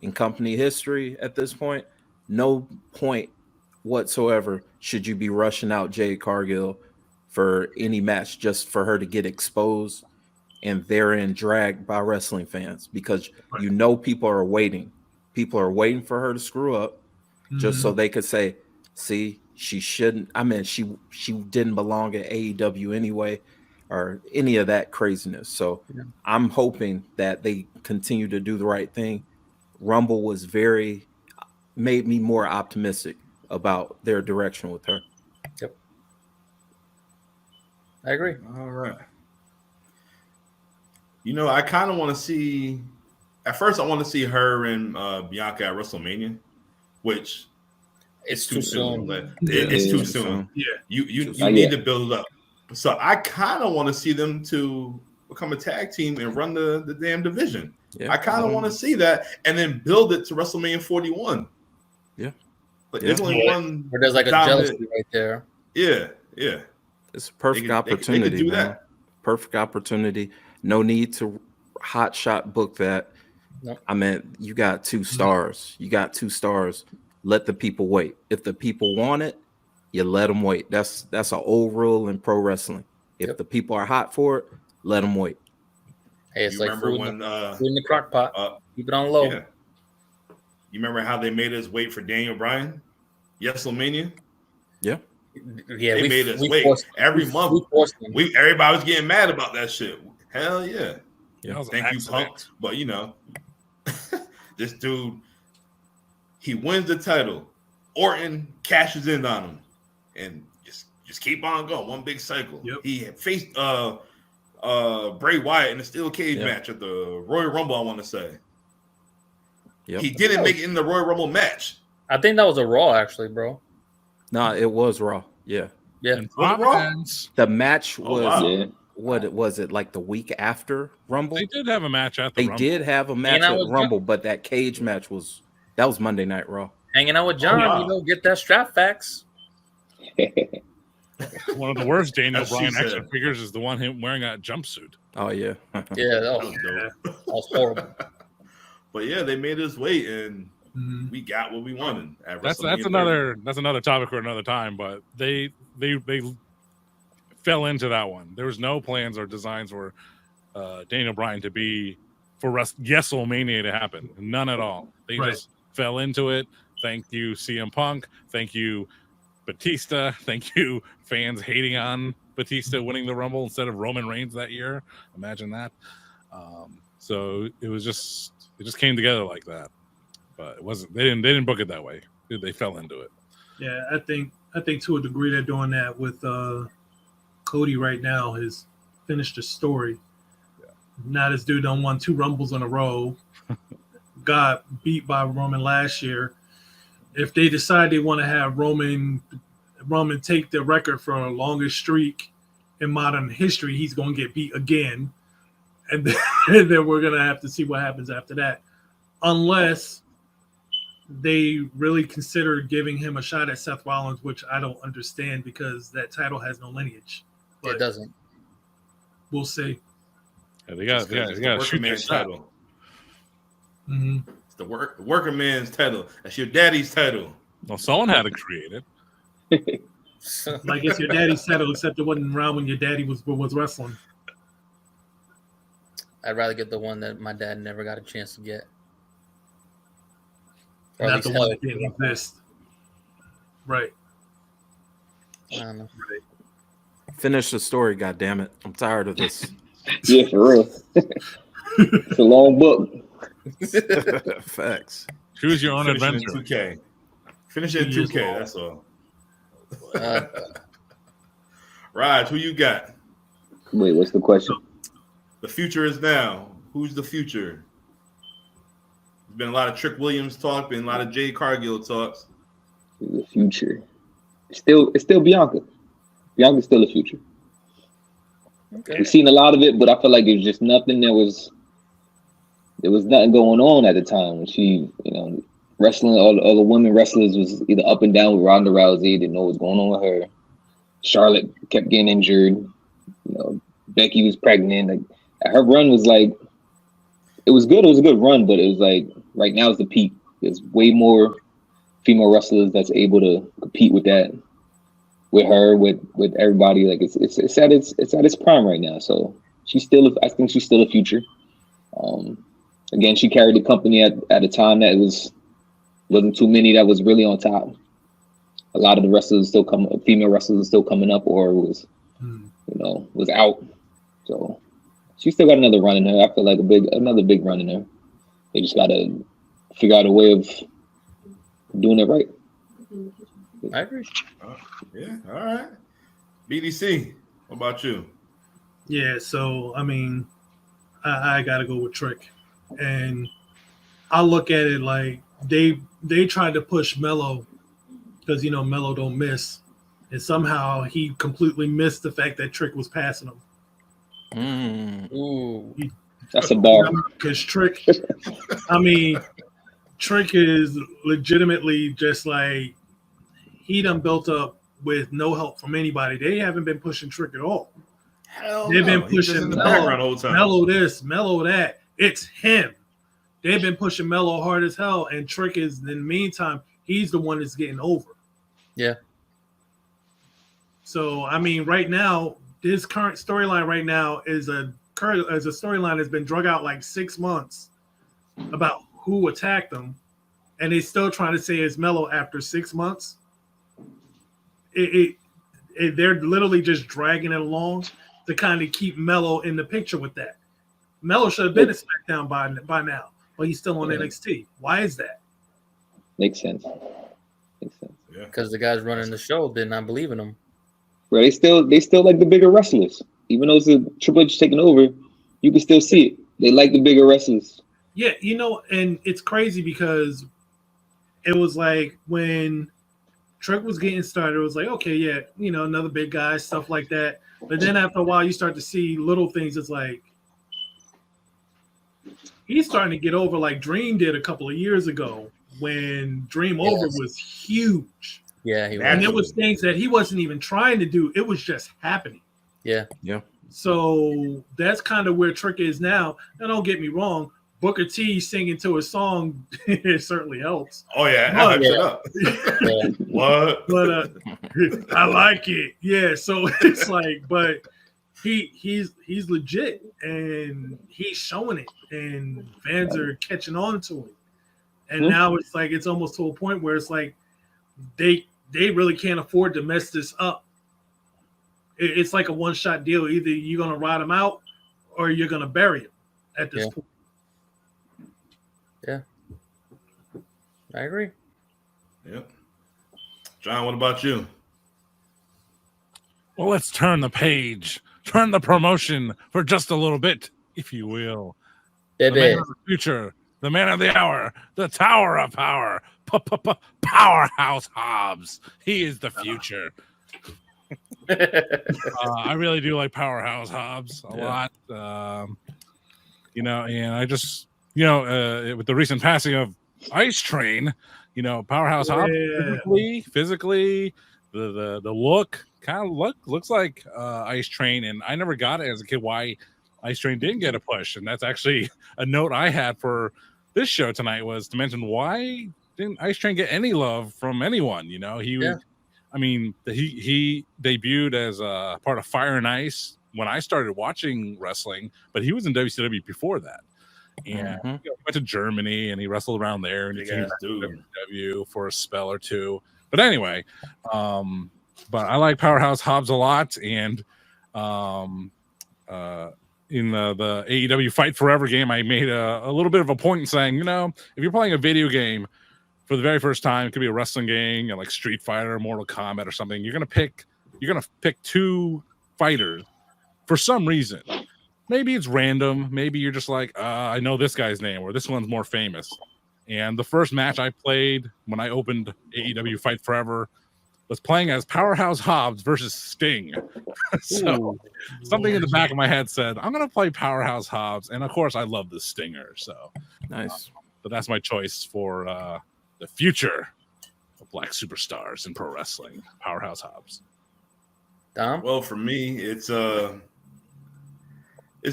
in company history at this point. No point whatsoever should you be rushing out Jade Cargill for any match just for her to get exposed and therein dragged by wrestling fans, because you know people are waiting. People are waiting for her to screw up just so they could say, see, she shouldn't. I mean, she didn't belong at AEW anyway, or any of that craziness. So I'm hoping that they continue to do the right thing. Rumble was made me more optimistic about their direction with her. Yep. I agree. All right. You know, I kind of want to see. At first, I want to see her and Bianca at WrestleMania, which it's too soon. It's too soon. Yeah, you need to build it up. So I kind of want to see them to become a tag team and run the damn division. Yeah. I kind of want to see that, and then build it to WrestleMania 41. Yeah, but there's only one. Where there's like a jealousy right there. Yeah. It's a perfect opportunity. They could do that. Perfect opportunity. No need to hot shot book that. Nope. I mean, you got 2 stars. You got 2 stars. Let the people wait. If the people want it, you let them wait. That's an old rule in pro wrestling. If the people are hot for it, let them wait. Hey, it's like food in the crock pot. Keep it on low. Yeah. You remember how they made us wait for Daniel Bryan? WrestleMania? Yeah. Yeah, they made us wait every month. Everybody was getting mad about that shit. Hell yeah. Thank you, Punk. But you know, this dude, he wins the title. Orton cashes in on him, and just keep on going. One big cycle. Yep. He faced Bray Wyatt in a steel cage match at the Royal Rumble, I want to say. Yep. He didn't make it in the Royal Rumble match. I think that was a Raw, actually, bro. No, it was Raw. Yeah. The match was was it like the week after Rumble? They did have a match at the Rumble. They did have a match at Rumble, but that cage match was Monday Night Raw. Hanging out with John, get that strap facts. One of the worst Daniel Bryan action figures is the one him wearing a jumpsuit. Oh yeah. That was horrible. But yeah, they made us wait, and we got what we wanted. That's another topic for another time. But they fell into that one. There was no plans or designs for Daniel Bryan to be for WrestleMania to happen. None at all. They just fell into it. Thank you, CM Punk. Thank you, Batista. Thank you, fans hating on Batista winning the Rumble instead of Roman Reigns that year. Imagine that. So it just came together like that. But it wasn't. They didn't book it that way. They fell into it. Yeah, I think to a degree they're doing that with Cody right now. Has finished the story. Yeah. Now this dude done won 2 Rumbles in a row. Got beat by Roman last year. If they decide they want to have Roman take the record for the longest streak in modern history, he's going to get beat again. And then we're going to have to see what happens after that. Unless they really consider giving him a shot at Seth Rollins, which I don't understand because that title has no lineage. But it doesn't. We'll see. Yeah, they got to shoot their title. Mm-hmm. It's the working man's title. That's your daddy's title. Well, someone had to create it. Like it's your daddy's title, except it wasn't around when your daddy was wrestling. I'd rather get the one that my dad never got a chance to get. Or not the one that didn't exist. Right. I don't know. Right. Finish the story, goddammit. I'm tired of this. Yeah, for real. It's a long book. Facts. Choose your own Finish adventure. It in 2K. Finish it in 2K. That's all. Raj, who you got? Wait, what's the question? The future is now. Who's the future? There's been a lot of Trick Williams talk, been a lot of Jade Cargill talks. The future. It's still Bianca. Bianca's still the future. Okay. We've seen a lot of it, but I feel like there's just nothing there was nothing going on at the time when she, wrestling, all the women wrestlers was either up and down with Ronda Rousey, didn't know what was going on with her. Charlotte kept getting injured. Becky was pregnant. Like her run was like, it was good. It was a good run, but it was like right now is the peak. There's way more female wrestlers that's able to compete with that, with her, with everybody. Like it's at its prime right now. So I think she's still a future. Again, she carried the company at a time that wasn't too many that was really on top. A lot of the wrestlers female wrestlers are still coming up, or was out. So she still got another run in her. I feel like another big run in her. They just gotta figure out a way of doing it right. I agree. Yeah, all right. BDC, what about you? Yeah, so I mean, I gotta go with Trick, and I look at it like they tried to push Mello because Mello don't miss, and somehow he completely missed the fact that Trick was passing him. Ooh. That's a bar. Because Trick, I mean, Trick is legitimately just like he done built up with no help from anybody. They haven't been pushing Trick at all. Hell They've no. been He's just pushing in the background the whole time. Mello this, Mello that. It's him. They've been pushing Mello hard as hell, and Trick is in the meantime, he's the one that's getting over. Yeah. So I mean, right now, this current storyline right now is a storyline that's been drug out like 6 months about who attacked them, and they still trying to say it's Mello after 6 months. They're literally just dragging it along to kind of keep Mello in the picture with that. Mello should have been at SmackDown by now, but he's still on NXT. Why is that? Makes sense. Yeah. Because the guys running the show did not believe in him. Bro, they still like the bigger wrestlers. Even though it's a Triple H taking over, you can still see it. They like the bigger wrestlers. Yeah, and it's crazy because it was like when Trick was getting started, it was like, okay, yeah, another big guy, stuff like that. But then after a while, you start to see little things. It's like he's starting to get over like Dream did a couple of years ago when Dream Over was huge. Yeah, he was. And there was things that he wasn't even trying to do. It was just happening. Yeah. So that's kind of where Trick is now. Now, don't get me wrong. Booker T singing to a song, it certainly helps. Oh, yeah. I hyped it up. Yeah. What? But I like it. Yeah, so it's like, but he's legit, and he's showing it, and fans are catching on to it. And now it's like it's almost to a point where it's like they really can't afford to mess this up. It's like a one-shot deal. Either you're gonna ride him out or you're gonna bury him at this point. Yeah, I agree. Yep. John, what about you? Well, let's turn the page, turn the promotion for just a little bit, if you will. The man of the future, the man of the hour, the tower of power, Powerhouse Hobbs. He is the future. I really do like Powerhouse Hobbs a lot. And I just, with the recent passing of Ice Train, Powerhouse Hobbs physically, the look kind of looks like Ice Train, and I never got it as a kid why Ice Train didn't get a push, and that's actually a note I had for this show tonight was to mention why didn't Ice Train get any love from anyone? He was. I mean, he debuted as a part of Fire and Ice when I started watching wrestling, but he was in WCW before that. And he went to Germany and he wrestled around there and he came back to WCW for a spell or two. But anyway, but I like Powerhouse Hobbs a lot. And in the AEW Fight Forever game, I made a little bit of a point in saying, if you're playing a video game for the very first time, it could be a wrestling game, like Street Fighter, Mortal Kombat, or something. You're gonna pick two fighters for some reason. Maybe it's random. Maybe you're just like, I know this guy's name, or this one's more famous. And the first match I played when I opened AEW Fight Forever was playing as Powerhouse Hobbs versus Sting. So something in the back of my head said, I'm gonna play Powerhouse Hobbs, and of course I love the Stinger. So nice. But that's my choice for the future of black superstars in pro wrestling, Powerhouse Hobbs. Dom? Well, for me, it's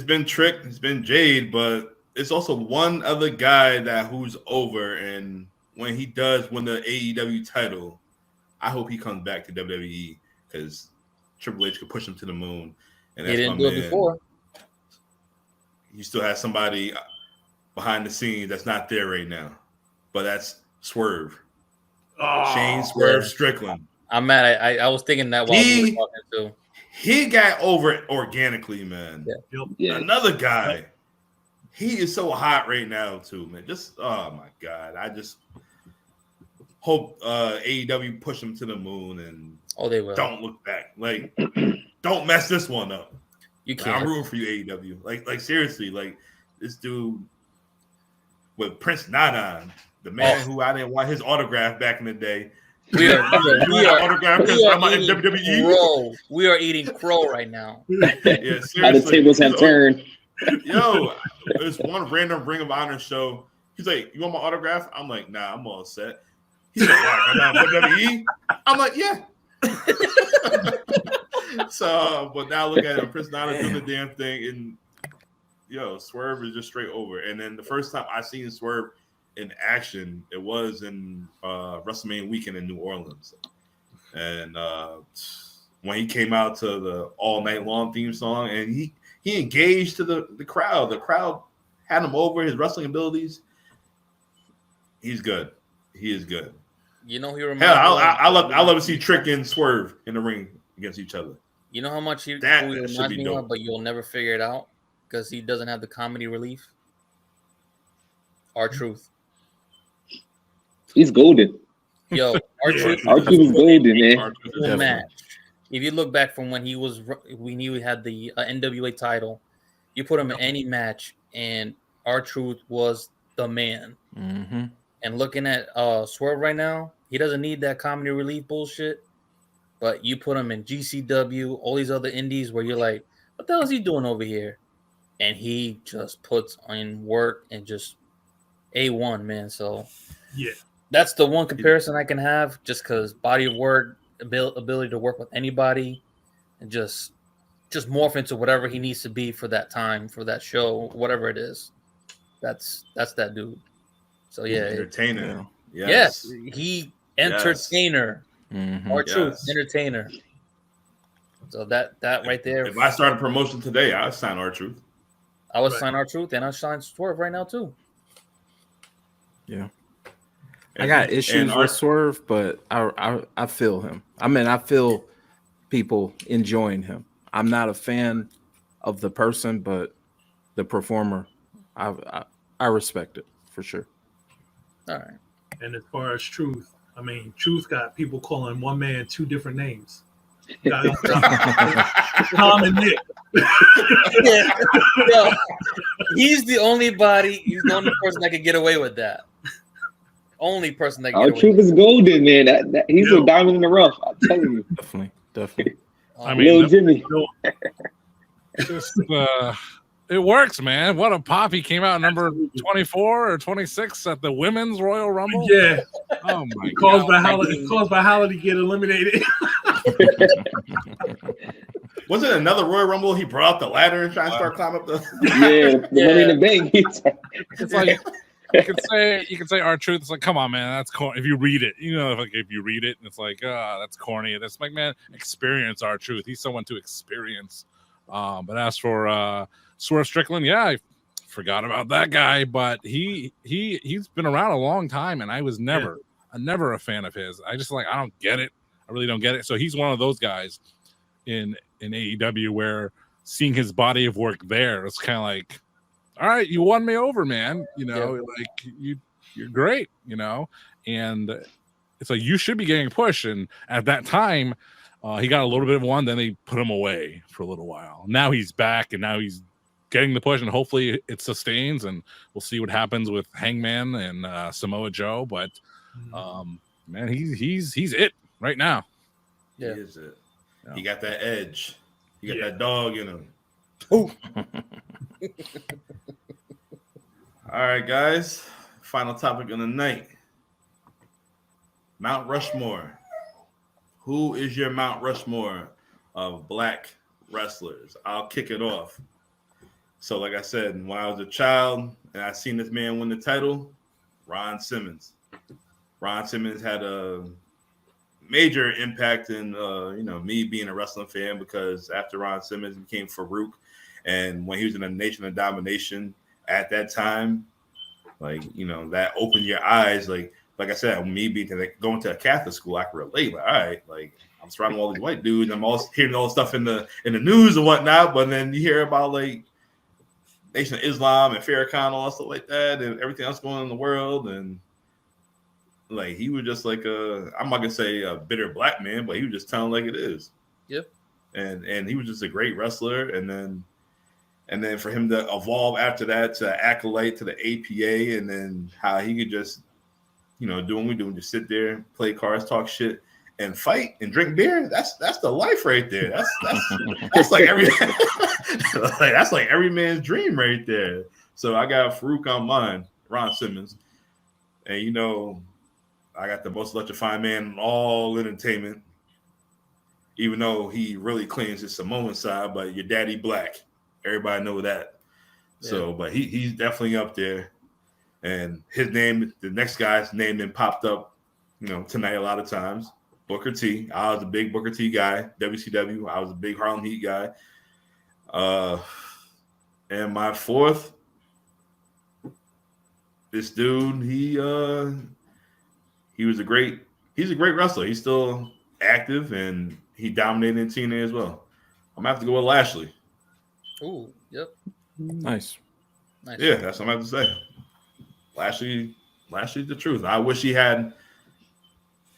been Trick, it's been Jade, but it's also one other guy who's over, and when he does win the AEW title, I hope he comes back to WWE because Triple H could push him to the moon. And He that's didn't my do it man. before. He still has somebody behind the scenes that's not there right now, but that's Swerve. Oh, Shane Swerve yeah. Strickland. I'm mad. I was thinking that while we were talking too. He got over it organically, man. Yeah. Yeah. Another guy. He is so hot right now, too, man. Just, oh my God. I just hope AEW push him to the moon and They will. don't look back. Like, don't mess this one up. You Like, can't. I'm rooting for you, AEW. Like seriously, like this dude with Prince Nana, the man who I didn't want his autograph back in the day. We are autograph because I'm in WWE. Crow. We are eating crow right now. Yeah, seriously. How the tables have turned. Yo, there's one random Ring of Honor show. He's like, "You want my autograph?" I'm like, "Nah, I'm all set." He's like, "I'm on WWE." I'm like, "Yeah." So, but now look at him. Prince Nana doing the damn thing, and Swerve is just straight over. And then the first time I seen Swerve in action, it was in WrestleMania weekend in New Orleans, and when he came out to the All Night Long theme song, and he engaged to the crowd. The crowd had him over his wrestling abilities. He's good. He is good. You know, he reminds Hell, me. I love to see Trick and Swerve in the ring against each other. You know how much he That who he should reminds be me dope. of, but you'll never figure it out because he doesn't have the comedy relief. R-Truth. He's golden. Yo, R-Truth. R-Truth is golden, man. Cool match. If you look back from when he had the NWA title, you put him in any match, and R-Truth was the man. Mm-hmm. And looking at Swerve right now, he doesn't need that comedy relief bullshit. But you put him in GCW, all these other indies where you're like, what the hell is he doing over here? And he just puts in work and just A1, man. So yeah, that's the one comparison I can have, just because body of work, ability to work with anybody, and just morph into whatever he needs to be for that time, for that show, whatever it is. That's that dude. So yeah, Entertainer. yes, he entertainer. Mm-hmm. Or truth, entertainer. So that right there. If I started promotion today, I'd sign R-Truth. I would sign R-Truth, and I'd sign Swerve right now too. Yeah. I got issues with Swerve, but I feel him. I mean, I feel people enjoying him. I'm not a fan of the person, but the performer, I respect it for sure. All right. and as far as Truth, I mean, Truth got people calling one man two different names. Tom and Nick. No, he's the only person that can get away with that. Only person that can Our get away Truth with is golden, man. He's a diamond in the rough. I'm telling you. Definitely. I mean, Little Jimmy. Just, it works, man. What a pop. He came out number 24 or 26 at the Women's Royal Rumble. Yeah. Oh, my Caused God. by Holly to get eliminated. Was it another Royal Rumble? He brought up the ladder and tried to start climbing up the. The Money in the Bank. It's like you can say R-Truth. It's like, come on, man, that's corny. If you read it, if you read it, and it's like, that's corny. That's like, man, experience R-Truth. He's someone to experience. But as for Swerve Strickland, yeah, I forgot about that guy, but he's been around a long time, and I was never a fan of his. I don't get it. I really don't get it. So he's one of those guys in AEW where seeing his body of work there, it's kind of like, all right, you won me over, man. Like you're great, and it's like you should be getting pushed. And at that time, he got a little bit of one, then they put him away for a little while. Now he's back, and now he's getting the push, and hopefully it sustains. And we'll see what happens with Hangman and Samoa Joe. But man, he's it right now. Yeah. He is it. Yeah. He got that edge. He got that dog in him. Oh. All right, guys. Final topic of the night. Mount Rushmore. Who is your Mount Rushmore of black wrestlers? I'll kick it off. So, like I said, when I was a child and I seen this man win the title, Ron Simmons. Ron Simmons had a major impact in me being a wrestling fan, because after Ron Simmons became Farouk, and when he was in a Nation of Domination at that time, that opened your eyes. Like I said, me being going to a Catholic school, I could relate. Like, all right, like I'm surrounded with all these white dudes. I'm also hearing all the stuff in the news and whatnot, but then you hear about like Nation of Islam and Farrakhan, all stuff like that, and everything else going on in the world. And like he was just like I'm not gonna say a bitter black man, but he was just telling like it is. Yep. And he was just a great wrestler. And then for him to evolve after that to acolyte to the APA, and then how he could just do what we do, just sit there, play cards, talk shit, and fight and drink beer. That's the life right there. That's like every that's like every man's dream right there. So I got Farouk on mine, Ron Simmons, and I got the most electrifying man in all entertainment. Even though he really claims his Samoan side, but your daddy black, everybody know that. Yeah. So, but he's definitely up there. And his name, the next guy's name, then popped up, tonight a lot of times. Booker T. I was a big Booker T guy. WCW. I was a big Harlem Heat guy. And my fourth, this dude, he's a great wrestler. He's still active and he dominated in TNA as well. I'm gonna have to go with Lashley. Ooh, yep. Nice. Yeah, that's what I'm gonna have to say. Lashley's the truth. I wish he had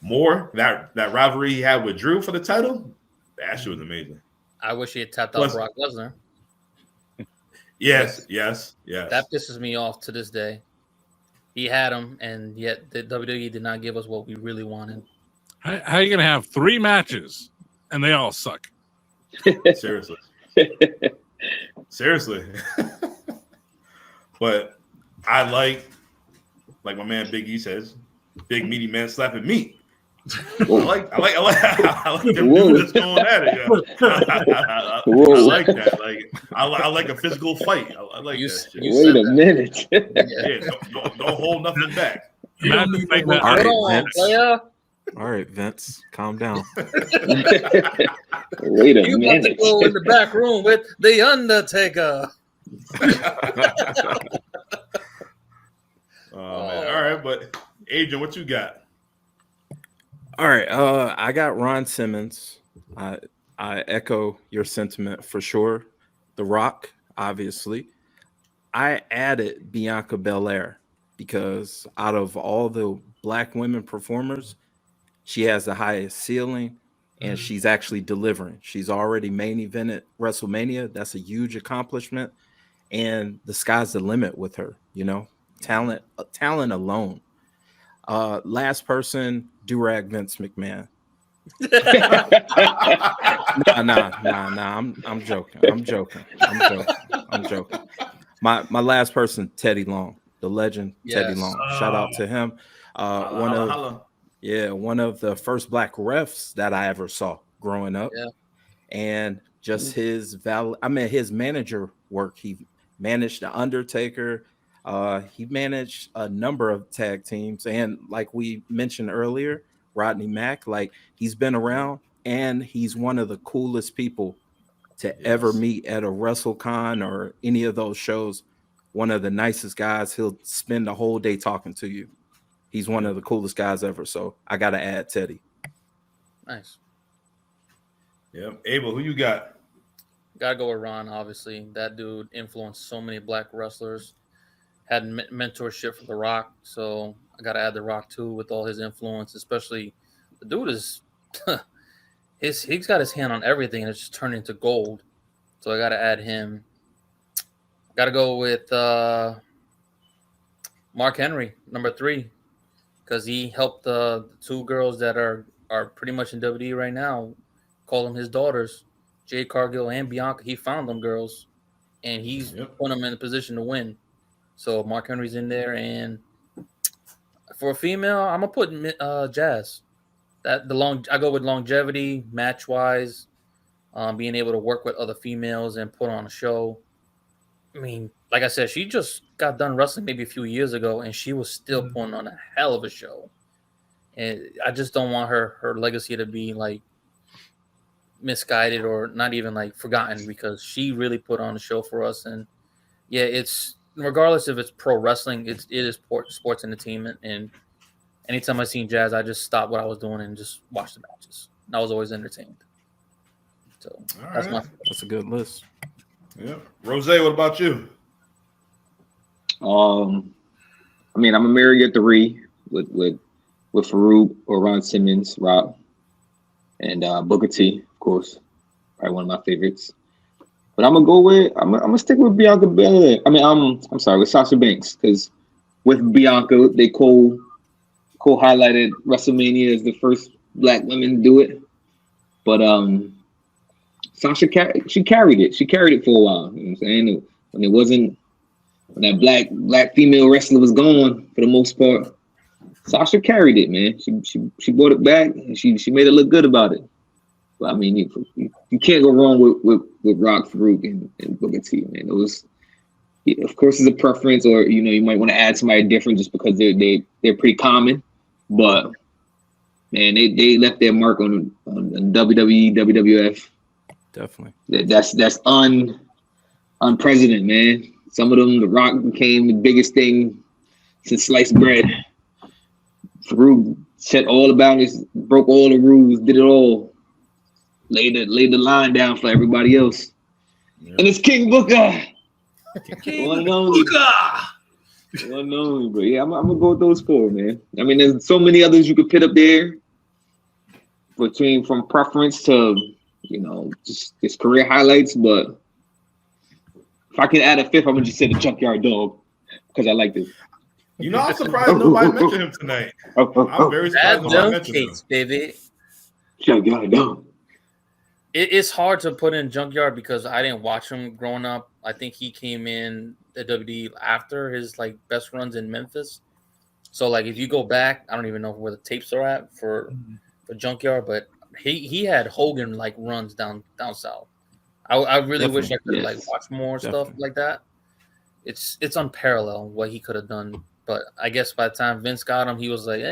more. That rivalry he had with Drew for the title, Lashley was amazing. I wish he had tapped out Brock Lesnar. Yes. That pisses me off to this day. He had him, and yet the WWE did not give us what we really wanted. How are you going to have 3 matches, and they all suck? Seriously. But I like my man Big E says, big meaty man slapping meat. I like them dudes that's going at it. I like that. Like I like a physical fight. I like that shit. Wait a minute. Yeah, don't hold nothing back. All right, Vince, calm down. Wait a minute. You want to go in the back room with the Undertaker. Oh man! All right, but Adrian, what you got? All right, I got Ron Simmons. I echo your sentiment for sure. The Rock, obviously. I added Bianca Belair because out of all the black women performers, she has the highest ceiling and she's actually delivering. She's already main evented WrestleMania. That's a huge accomplishment. And the sky's the limit with her, talent alone. Last person, Durag Vince McMahon. Nah. I'm joking. My last person, Teddy Long, the legend, Teddy Long. Shout out to him. One of the first black refs that I ever saw growing up. Yeah. And just his manager work. He managed The Undertaker. He managed a number of tag teams, and like we mentioned earlier, Rodney Mack, like he's been around, and he's one of the coolest people to ever meet at a WrestleCon or any of those shows. One of the nicest guys. He'll spend the whole day talking to you. He's one of the coolest guys ever. So I got to add Teddy. Nice. Yeah, Abel, who you got? Gotta go with Ron. Obviously, that dude influenced so many black wrestlers. Had mentorship from The Rock, so I got to add The Rock too with all his influence. Especially, the dude is he's got his hand on everything, and it's just turned into gold. So I got to add him. Got to go with Mark Henry, number 3, because he helped the 2 girls that are pretty much in WWE right now. Call them his daughters, Jade Cargill and Bianca. He found them girls, and he's put them in a position to win. So Mark Henry's in there, and for a female, I'm gonna put Jazz. I go with longevity, match wise, being able to work with other females and put on a show. I mean, like I said, she just got done wrestling maybe a few years ago, and she was still putting on a hell of a show. And I just don't want her legacy to be like misguided or not even like forgotten, because she really put on a show for us. And yeah, it's regardless if it's pro wrestling, it is sports entertainment. And anytime I seen Jazz, I just stopped what I was doing and just watched the matches. And I was always entertained. So That's a good list. Yeah, Rozay, what about you? I mean, I'm a marry at 3 with Farouk or Ron Simmons, Rock, and Booker T, of course, probably one of my favorites. But I'm gonna stick with Bianca Belair. I mean, I'm sorry, with Sasha Banks, because with Bianca they highlighted WrestleMania as the first Black women to do it. But Sasha carried it. She carried it for a while. You know what I'm saying? When that black female wrestler was gone for the most part, Sasha carried it, man. She brought it back and she made it look good about it. But I mean, you can't go wrong with Rock, Farouk, and Booker T, man. It was, of course, it's a preference, or you might want to add somebody different just because they're pretty common. But man, they left their mark on WWE, WWF. Definitely. That's unprecedented, man. Some of them, The Rock became the biggest thing since sliced bread. Farouk said all about this, broke all the rules, did it all, laid the line down for everybody else. Yeah. And it's King Booker. King Booker. One and only, but yeah, I'm gonna go with those 4, man. I mean, there's so many others you could put up there from preference to just career highlights, but if I can add a 5th, I'm gonna just say the Junkyard Dog because I like this. I'm surprised nobody mentioned him tonight. I'm very surprised nobody mentioned him. Baby. Junkyard Dog. It's hard to put in Junkyard because I didn't watch him growing up. I think he came in the WWE after his like best runs in Memphis. So like if you go back, I don't even know where the tapes are at for Junkyard, but he had Hogan like runs down south. I really wish I could like watch more stuff like that. It's unparalleled what he could have done. But I guess by the time Vince got him, he was like,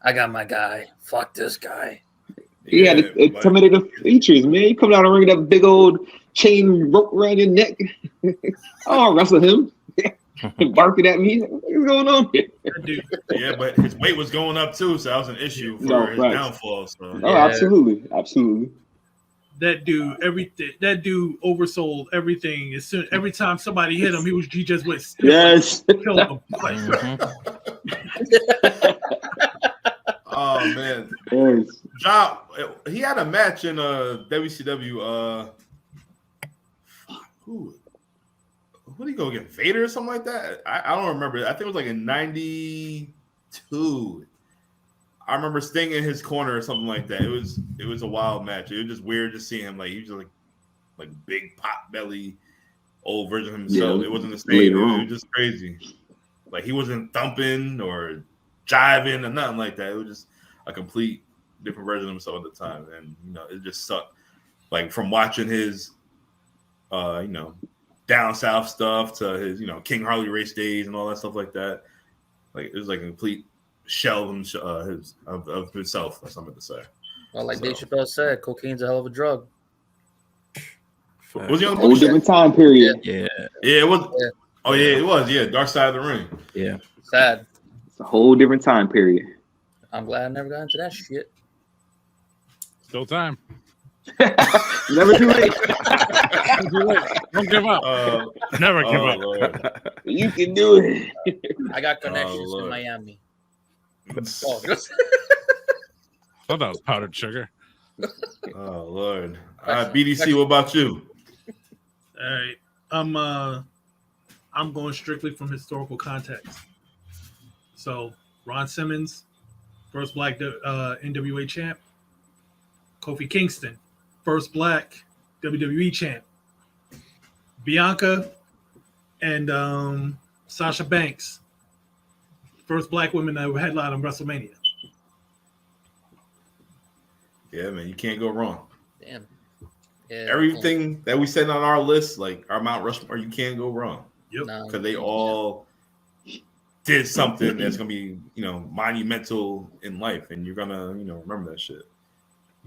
I got my guy. Fuck this guy. He had intimidating features, man. You coming out and ring that big old chain rope around your neck. I'll wrestle him. Barking at me. What's going on here? Yeah, but his weight was going up too, so that was an issue for his downfall. So. Oh, absolutely. That dude oversold everything. Every time somebody hit him, he just went stiff. Yes. Killed him. Oh man, yes. John, he had a match in WCW. Who did he go against? Vader or something like that? I don't remember. I think it was like in '92. I remember Sting in his corner or something like that. It was a wild match. It was just weird to see him. Like he was just like big pot belly, old version of himself. It wasn't the same. It was just crazy. Like he wasn't thumping or jiving or nothing like that. It was just a complete different version of himself at the time. And it just sucked. Like from watching his down south stuff to his King Harley race days and all that stuff like that. Like it was like a complete shell of himself. That's something to say. Well, like Dave Chappelle said, cocaine's a hell of a drug. Was he on the whole different time period? Yeah, it was. Yeah. Oh yeah, it was. Yeah, Dark Side of the Ring. Yeah, sad. It's a whole different time period. I'm glad I never got into that shit. Still time. Never too late. Don't give up. Never give up. Lord. You can do it. I got connections in Miami. I thought that was powdered sugar. Oh Lord. All right, BDC, what about you? All right. I'm going strictly from historical context. So Ron Simmons, first Black NWA champ. Kofi Kingston, first Black WWE champ. Bianca and Sasha Banks, first Black women that headlined on WrestleMania. Yeah, man, you can't go wrong. Damn. Yeah, everything that we said on our list, like our Mount Rushmore, you can't go wrong because they all did something that's gonna be, monumental in life, and you're gonna, remember that shit.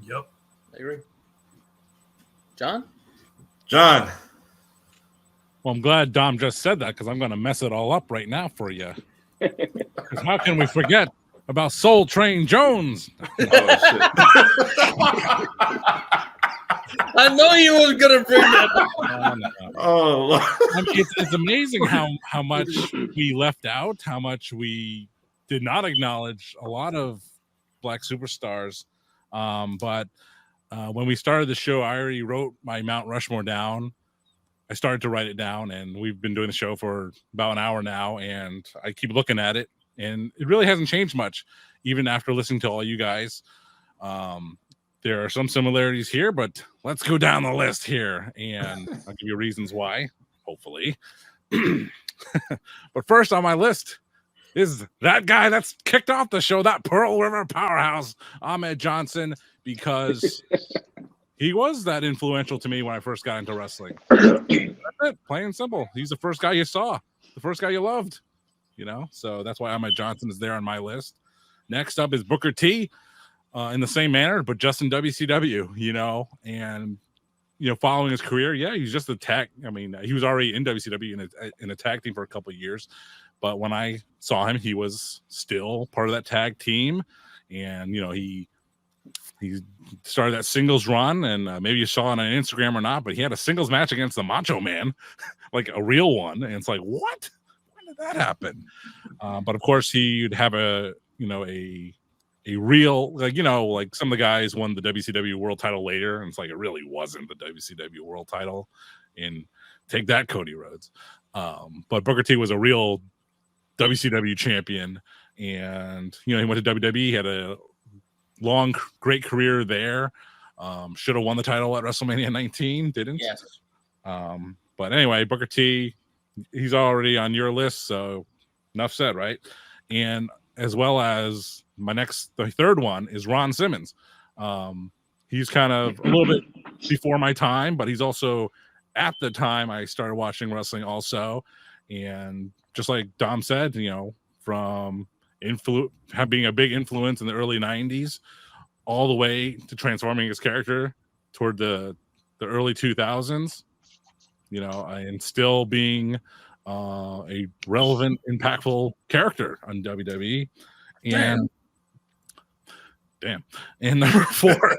Yep. I agree. John? Well, I'm glad Dom just said that because I'm going to mess it all up right now for you. Because how can we forget about Soul Train Jones? Oh shit! I know you was gonna bring that up. Oh, I mean, it's amazing how much we left out, how much we did not acknowledge a lot of Black superstars. But when we started the show, I already wrote my Mount Rushmore down. I started to write it down, and we've been doing the show for about an hour now, and I keep looking at it, and it really hasn't changed much, even after listening to all you guys. There are some similarities here, but let's go down the list here, and I'll give you reasons why, hopefully. But first on my list is that guy that's kicked off the show, that Pearl River powerhouse, Ahmed Johnson, because he was that influential to me when I first got into wrestling. That's it, plain and simple. He's the first guy you saw, the first guy you loved, so that's why Ahmed Johnson is there on my list. Next up is Booker T, in the same manner, but just in WCW, and following his career, he's just a tag. I mean, he was already in WCW in a tag team for a couple of years, but when I saw him, he was still part of that tag team, and he started that singles run, and maybe you saw it on Instagram or not, but he had a singles match against the Macho Man, like a real one, and it's like, what? When did that happen? But of course, he'd have a real, like some of the guys won the WCW world title later, and it's like it really wasn't the WCW world title. And take that, Cody Rhodes. But Booker T was a real WCW champion, and he went to WWE. He had a long, great career there. Should have won the title at WrestleMania 19, didn't? Yes. But anyway, Booker T, he's already on your list, so enough said, right? And as well as the third one is Ron Simmons. He's kind of a little bit before my time, but he's also at the time I started watching wrestling also. And just like Dom said, from being a big influence in the early 90s all the way to transforming his character toward the early 2000s, and still being a relevant, impactful character on WWE. And damn. And number four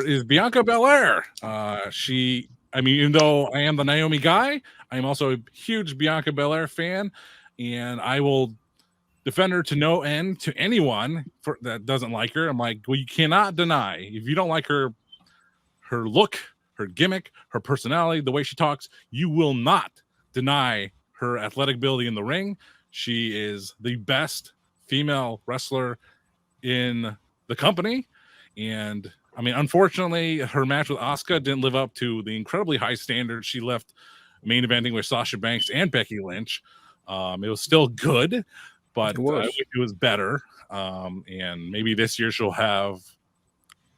is Bianca Belair. Even though I am the Naomi guy, I am also a huge Bianca Belair fan, and I will defend her to no end to anyone that doesn't like her. I'm like, well, you cannot deny, if you don't like her look, her gimmick, her personality, the way she talks, you will not deny her athletic ability in the ring. She is the best female wrestler in the company. And unfortunately, her match with Asuka didn't live up to the incredibly high standards she left main eventing with Sasha Banks and Becky Lynch. It was still good, but I wish it was better. And maybe this year she'll have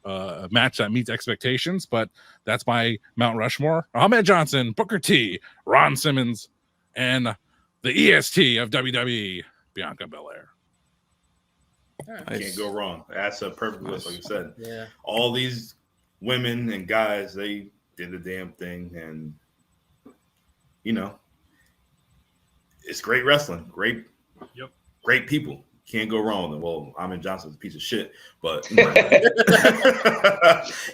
a match that meets expectations, but that's my Mount Rushmore: Ahmed Johnson, Booker T, Ron Simmons, and the EST of WWE, Bianca Belair. Nice. Can't go wrong. That's a perfect list, like you said. Yeah. All these women and guys, they did the damn thing, and it's great wrestling. Great people. Can't go wrong with them. Well, Ahmed Johnson's a piece of shit, but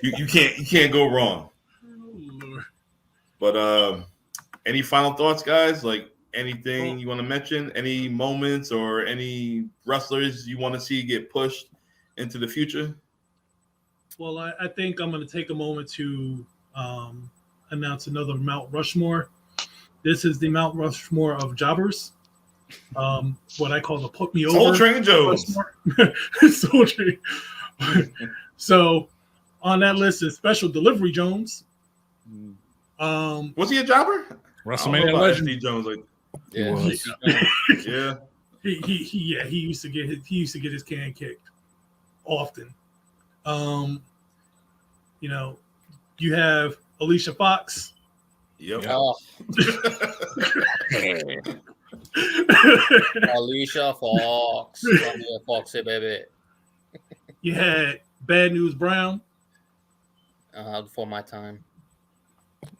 you can't go wrong. But any final thoughts, guys? Like anything you want to mention? Any moments or any wrestlers you want to see get pushed into the future? Well, I think I'm going to take a moment to announce another Mount Rushmore. This is the Mount Rushmore of jobbers. What I call the put me over. Soul Train Jones. Soul Train. So on that list is Special Delivery Jones. Was he a jobber? WrestleMania legend. SD Jones, like, Yeah. Yeah. He used to get his can kicked often. You know, you have Alicia Fox. Yep. Oh, Alicia Fox. Call me a Foxy baby. You had Bad News Brown. Before my time.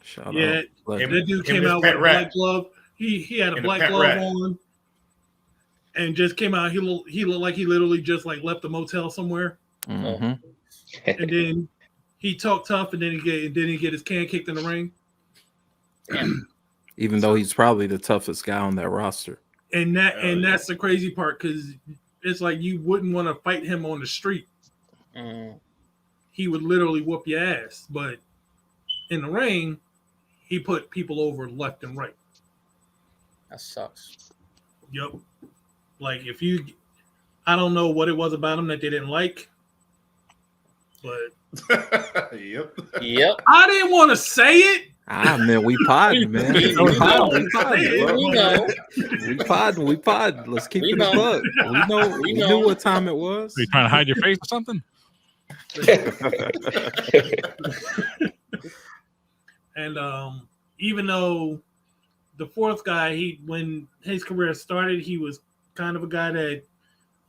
Shout Yeah, out. Legend. that dude Him came and out with Pet a Rat. black glove. He had a And a black Pet glove Rat. on, and just came out. He looked like he literally just like left the motel somewhere, Mhm. and then he talked tough, and then he get his can kicked in the ring. Even though he's probably the toughest guy on that roster. And Hell yeah. that's the crazy part, because it's like you wouldn't want to fight him on the street. Mm. He would literally whoop your ass, but in the ring, he put people over left and right. That sucks. Yep. Like I don't know what it was about him that they didn't like, but Yep. Yep. I didn't want to say it. Man, we podding, man. We We know. podding, bro. We know. We podding. Let's keep We it a know. buck. We know. knew what time it was. Are you trying to hide your face or something? And even though the fourth guy, when his career started, he was kind of a guy that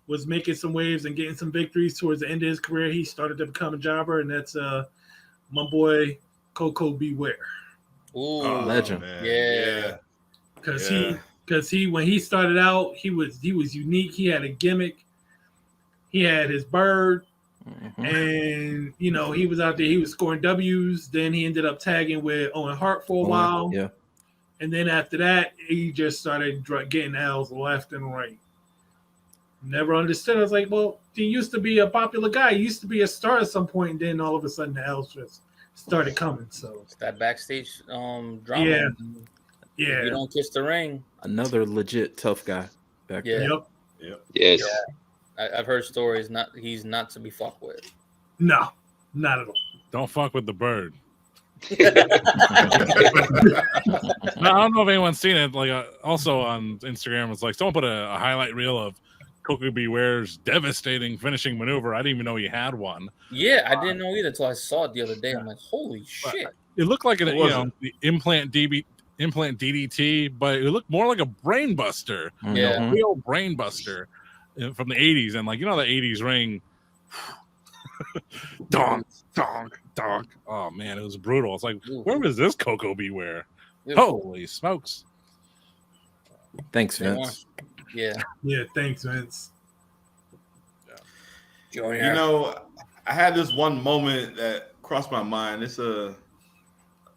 was making some waves and getting some victories towards the end of his career. He started to become a jobber, and that's my boy Coco Beware. Ooh. Legend. Man. Yeah. Because Yeah. he when he started out, he was unique. He had a gimmick. He had his bird. Mhm. And he was out there. He was scoring W's. Then he ended up tagging with Owen Hart for a while. Yeah. And then after that, he just started getting L's left and right. Never understood. I was like, well, he used to be a popular guy. He used to be a star at some point, and then all of a sudden the L's just started coming. So It's that backstage drama. Yeah. If yeah, you don't kiss the ring. Another legit tough guy back Yeah. there. yep, Yes. I've heard stories. He's not to be fucked with. no, not at all. Don't fuck with the bird. No, I don't know if anyone's seen it. Like also on Instagram, it's like someone put a highlight reel of Coco Beware's devastating finishing maneuver. I didn't even know he had one. Yeah, I didn't know either until I saw it the other day. I'm like, holy shit. It looked like What was the implant DDT, but it looked more like a brain buster. Yeah. Mhm. Real brain buster from the 80s. And like, the 80s ring. Donk, donk, donk. Oh man, it was brutal. It's like, Ooh. where was this Coco Beware? Ew. Holy smokes. Thanks, They Vince. Yeah. Yeah, thanks, Vince. I had this one moment that crossed my mind. It's a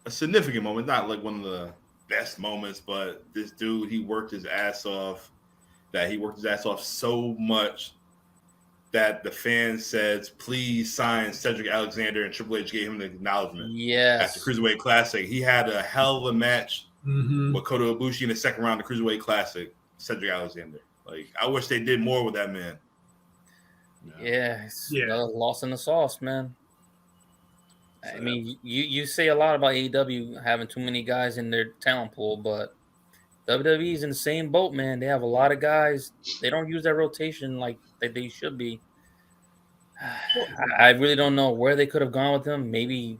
significant moment, not like one of the best moments, but this dude, he worked his ass off. He worked his ass off so much that the fans said, please sign Cedric Alexander, and Triple H gave him the acknowledgement. Yes. At the Cruiserweight Classic. He had a hell of a match Mm-hmm. with Kota Ibushi in the second round of the Cruiserweight Classic. Cedric Alexander. Like, I wish they did more with that man. Yeah. It's Yeah. another lost in the sauce, man. I mean, you say a lot about AEW having too many guys in their talent pool, but WWE's in the same boat, man. They have a lot of guys. They don't use that rotation like they should be. I really don't know where they could have gone with him. Maybe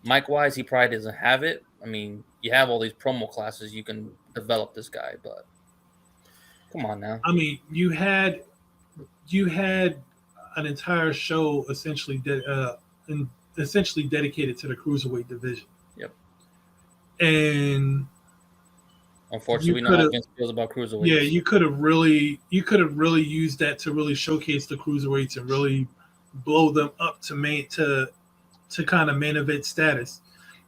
Mike-wise, he probably doesn't have it. I mean, you have all these promo classes. You can develop this guy, but come on now. I mean, you had an entire show essentially dedicated to the cruiserweight division. Yep. And Unfortunately, we know how Vince feels about cruiserweights. yeah, you could have really used that to really showcase the cruiserweights and really blow them up to kind of main event status.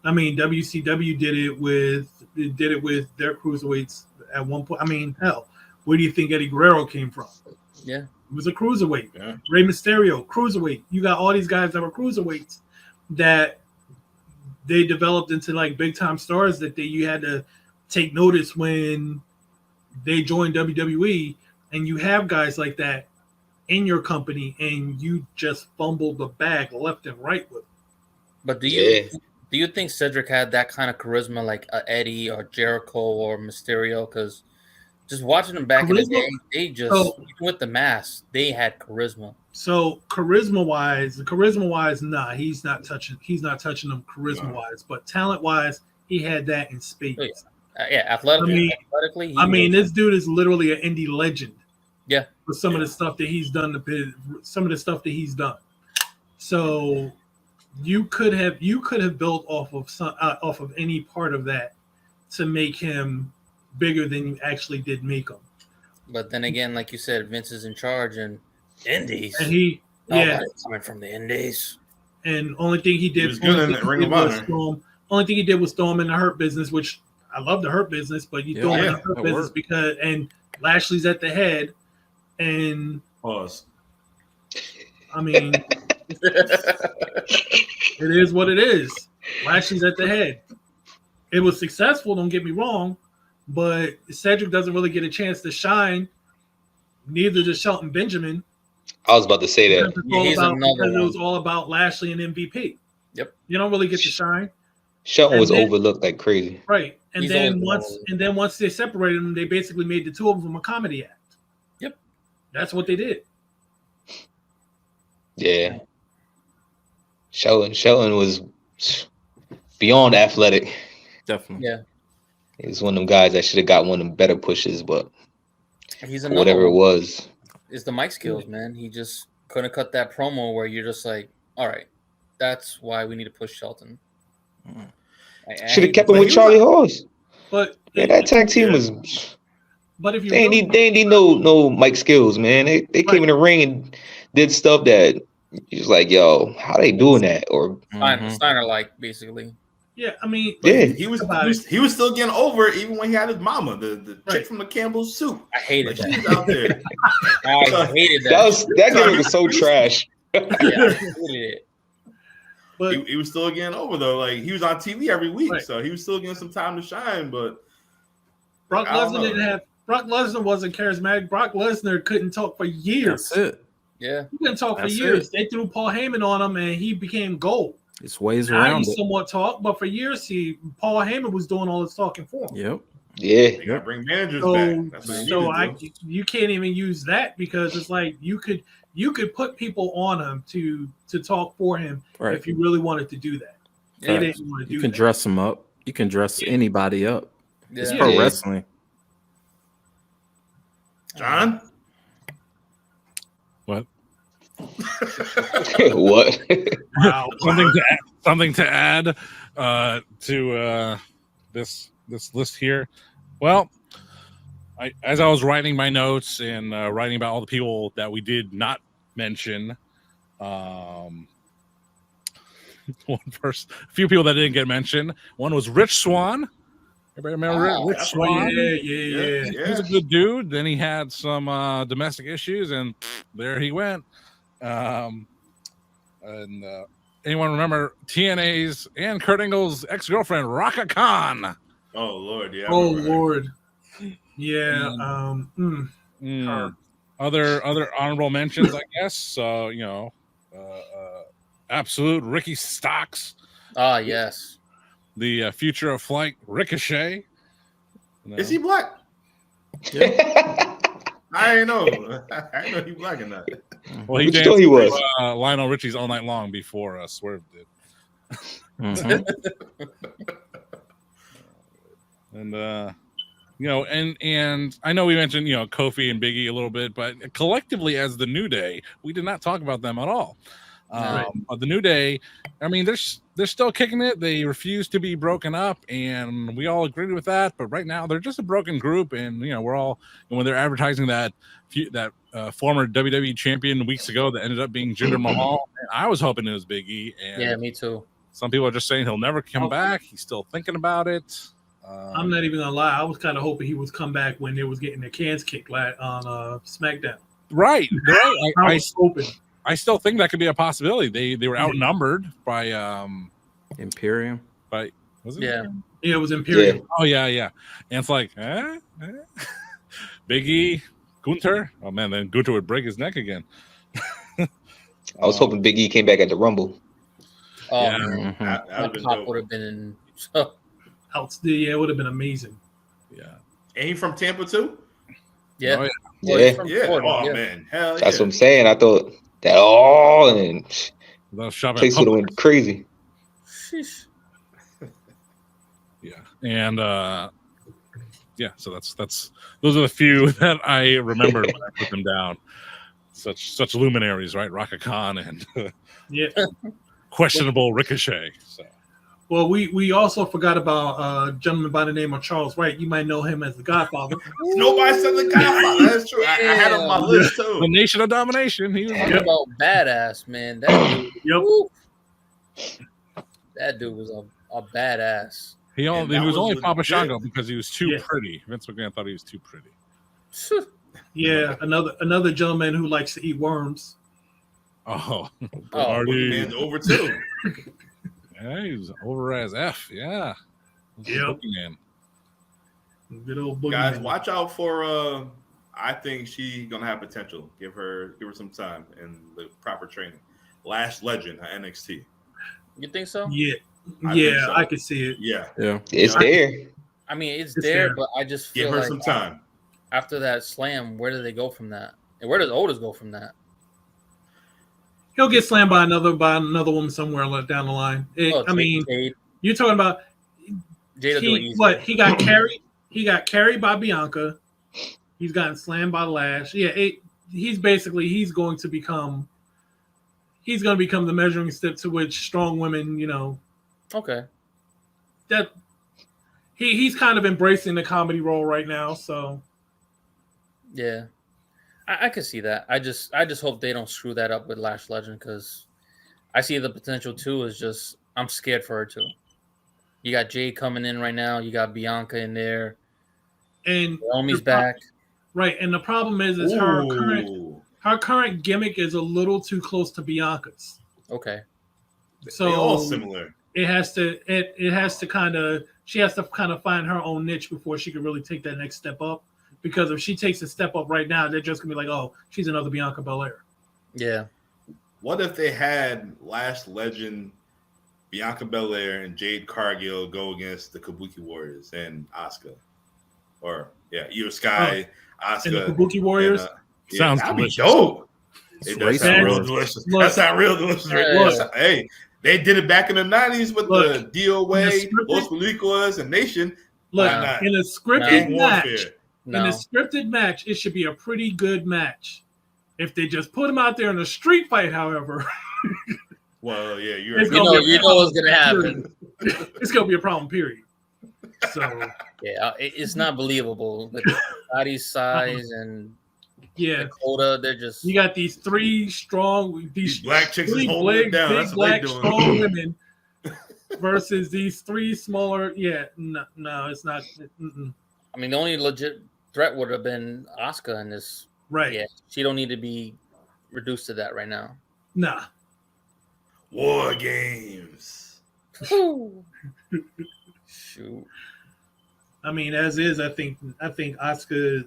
I mean, WCW did it with their cruiserweights at one point. I mean, hell, where do you think Eddie Guerrero came from? Yeah. It was a cruiserweight. Yeah. Rey Mysterio, cruiserweight. You got all these guys that were cruiserweights that they developed into like big time stars that you had to take notice when they joined WWE, and you have guys like that in your company, and you just fumbled the bag left and right with them. But do you think Cedric had that kind of charisma like Eddie or Jericho or Mysterio? Because Just watching them back in the day, they just even with the mask, they had charisma. So charisma wise, nah, he's not touching them charisma wise, but talent wise, he had that in spades. Oh, yeah. Athletically, this dude is literally an indie legend. Yeah, for some of the stuff that he's done, So you could have built off of any part of that to make him bigger than you actually did make him. But then again, like you said, Vince is in charge and Indies. And coming from the Indies. And only thing he did was throw him in the Hurt Business, which I love the Hurt Business, but you throw him in the Hurt Business because Lashley's at the head, and pause. I mean, it is what it is. Lashley's at the head. It was successful, don't get me wrong, but Cedric doesn't really get a chance to shine. Neither does Shelton Benjamin. I was about to say that. Because it was all about Lashley and MVP. Yep. You don't really get to shine. Shelton was overlooked like crazy. Right. And then once they separated them, they basically made the two of them a comedy act. Yep. That's what they did. Yeah. Shelton was beyond athletic. Definitely. Yeah. He was one of them guys that should have got one of them better pushes, but he's whatever it was. It's the mic skills, man. He just couldn't cut that promo where you're just like, all right, that's why we need to push Shelton. Should have kept him with Charlie Horse. But that tag team was. But if you they ain't need no mic skills, man. They came in the ring and did stuff that you're just like, yo, how they doing that? Or Steiner like basically. Yeah, I mean, he was still getting over it even when he had his mama, the chick from the Campbell's soup. I hated that. She was out there. I hated that. That gimmick was so trash. Yeah, I hated it. But he was still getting over though. Like he was on TV every week, so he was still getting some time to shine. But Brock Lesnar wasn't charismatic. Brock Lesnar couldn't talk for years. That's it. Yeah, he couldn't talk for years. They threw Paul Heyman on him, and he became gold. It's ways around it. Somewhat talk, but for years, Paul Heyman was doing all this talking for him. Yep. Yeah. You gotta bring managers back. That's what you can't even use that because it's like you could put people on him to talk for him if you really wanted to do that. They didn't want to do that. You can dress them up. You can dress anybody up. Yeah. It's pro wrestling. John? What? What? Wow. Something to add to this list here. Well, as I was writing my notes and writing about all the people that we did not mention, a few people that didn't get mentioned. One was Rich Swann. Everybody remember Rich Swann? Yeah. He's a good dude. Then he had some domestic issues, and there he went. Anyone remember TNA's and Kurt Angle's ex-girlfriend, Raka Khan? Oh Lord, yeah. Oh Lord, yeah. Other honorable mentions, I guess. So Absolute Ricky Stocks. Ah, yes. The Future of Flight Ricochet. Is he black? Yeah. I didn't know. I didn't know he black or not. Well, he danced with Lionel Richie's All Night Long before Swerve did. And and I know we mentioned Kofi and Big E a little bit, but collectively as the New Day, we did not talk about them at all. The New Day, I mean, they're still kicking it. They refuse to be broken up, and we all agreed with that. But right now, they're just a broken group, and we're all. And when they're advertising that former WWE champion weeks ago that ended up being Jinder Mahal, I was hoping it was Big E. And yeah, me too. Some people are just saying he'll never come back. He's still thinking about it. I'm not even gonna lie. I was kind of hoping he would come back when they was getting their cans kicked on SmackDown. Right. I was hoping. I still think that could be a possibility. They were outnumbered by Imperium. Was it? Yeah, it was Imperium. Yeah. Oh yeah. And it's like, Big E, Gunther. Oh man, then Gunther would break his neck again. I was hoping Big E came back at the Rumble. Oh, Yeah. man. That pop would have been Yeah, it would have been amazing. Yeah. And he from Tampa too? Yeah. Oh, yeah. Well, Yeah. he's from Yeah. Florida, Oh yeah. man, hell yeah. That's what I'm saying. I thought that and They'll shop at place would have Publix. went crazy. Sheesh. Yeah, and yeah, so that's those are the few that I remembered when I put them down. Such luminaries, right? Raka Khan and Yeah. questionable Ricochet. So Well, we also forgot about a gentleman by the name of Charles Wright. You might know him as the Godfather. Nobody said the Godfather. That's true. I had him on my list the too. Nation of Domination. He was Talk about badass, man. That dude. Yep. Woo. That dude was a badass. he And only that he was was only legit. Papa Shango because he was too Yeah. pretty. Vince McMahon thought he was too pretty. Yeah, another gentleman who likes to eat worms. Oh, Oh, Marty. Man's over too. Yeah, he was over as F. Yeah. Yep. Man. Good old boogeyman. Guys, watch out for. I think she gonna have potential. Give her some time and the proper training. Lash Legend at NXT. You think so? Yeah, I think yeah, so. I could see it. Yeah, Yeah. It's Yeah. there. I mean, it's It's there, there. but I just feel give her like some time. after that slam, where do they go from that? And where does Otis go from that? He'll get slammed by another woman somewhere down the line. Oh, I mean, Jade you're talking about will do it easy. he got carried. He got carried by Bianca. He's gotten slammed by Lash. Yeah, he's going to become the measuring stick to which strong women, Okay. that he's kind of embracing the comedy role right now. So Yeah. I can see that. I just hope they don't screw that up with Lash Legend because I see the potential too. Is just I'm scared for her too. You got Jade coming in right now. You got Bianca in there. and Naomi's back. right, and the problem is Ooh. her current gimmick is a little too close to Bianca's. Okay. So They all similar. she has to kind of find her own niche before she can really take that next step up. Because if she takes a step up right now, they're just gonna be like, "Oh, she's another Bianca Belair." Yeah. What if they had Lash Legend, Bianca Belair, and Jade Cargill go against the Kabuki Warriors and Asuka? Or Io Sky, Asuka. And the Kabuki Warriors. Sounds that'd be delicious. dope. It's It does racist. sound real Look. delicious. Look. That sound real delicious. Right? Yeah. Look, hey, they did it back in the 90s with the Look. DOA, The scripted- Los Belicuas, and Nation. Look, Why not? in a scripted Gang match, warfare. No. in a scripted match, it should be a pretty good match. If they just put them out there in a street fight, however, Well, yeah, you're It's right. gonna You know what's gonna happen. it's gonna be a problem. Period. So Yeah, it's not believable. Like body's size and yeah, Dakota, they're just you got these three Black chicks is three holding it down. big That's what they black doing. strong women versus these three smaller. Yeah, no, it's not. Mm-mm. I mean, the only legit threat would have been Asuka in this. Right? Yeah, she don't need to be reduced to that right now. Nah. War Games. Shoot. I mean, as is, I think Asuka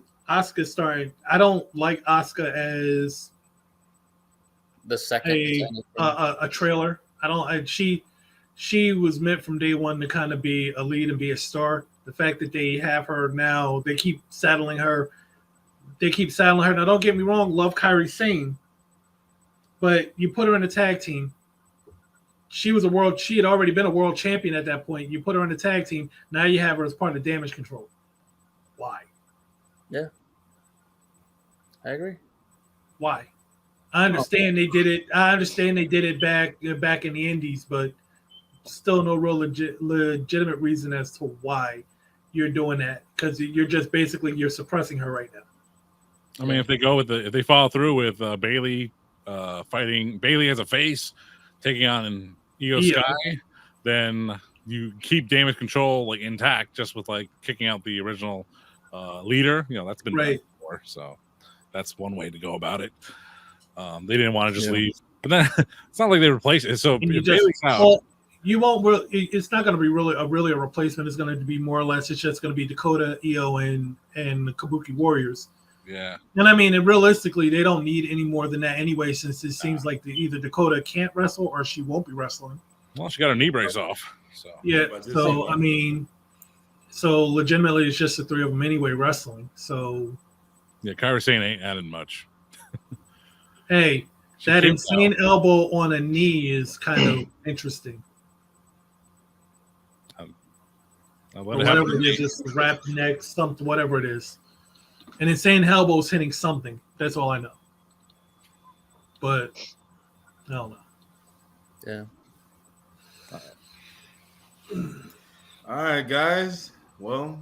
starting. I don't like Asuka as The second a trailer. I don't. She was meant from day one to kind of be a lead and be a star. The fact that they have her now, they keep saddling her. Now, don't get me wrong, love Kairi Sane, but you put her in a tag team. She had already been a world champion at that point. You put her in a tag team. Now you have her as part of Damage Control. Why? Yeah, I agree. Why? I understand they did it. I understand they did it back in the Indies, but still no real legitimate reason as to why you're doing that, because you're just basically you're suppressing her right now. I mean, if they follow through with Bailey fighting Bailey as a face, taking on an Io Sky, then you keep Damage Control like intact, just with like kicking out the original leader. You know, that's been done before, so that's one way to go about it. They didn't want to just leave, but then it's not like they replaced it. So if Bailey's out, well, you won't. It's not going to be really a replacement. It's going to be more or less. It's just going to be Dakota, Io, and the Kabuki Warriors. yeah. And I mean, and realistically, they don't need any more than that anyway, since it seems like either Dakota can't wrestle or she won't be wrestling. Well, she got her knee brace off, so Yeah. But this So ain't- so legitimately, it's just the three of them anyway wrestling. So Yeah, Kyrie Sane ain't adding much. Hey, She that came insane elbow on a knee is kind of interesting. I'll Or let it happen. whatever it is, just wrap neck, something, whatever it is. An insane elbow is hitting something. That's all I know. But I don't know. Yeah. All right, guys. Well,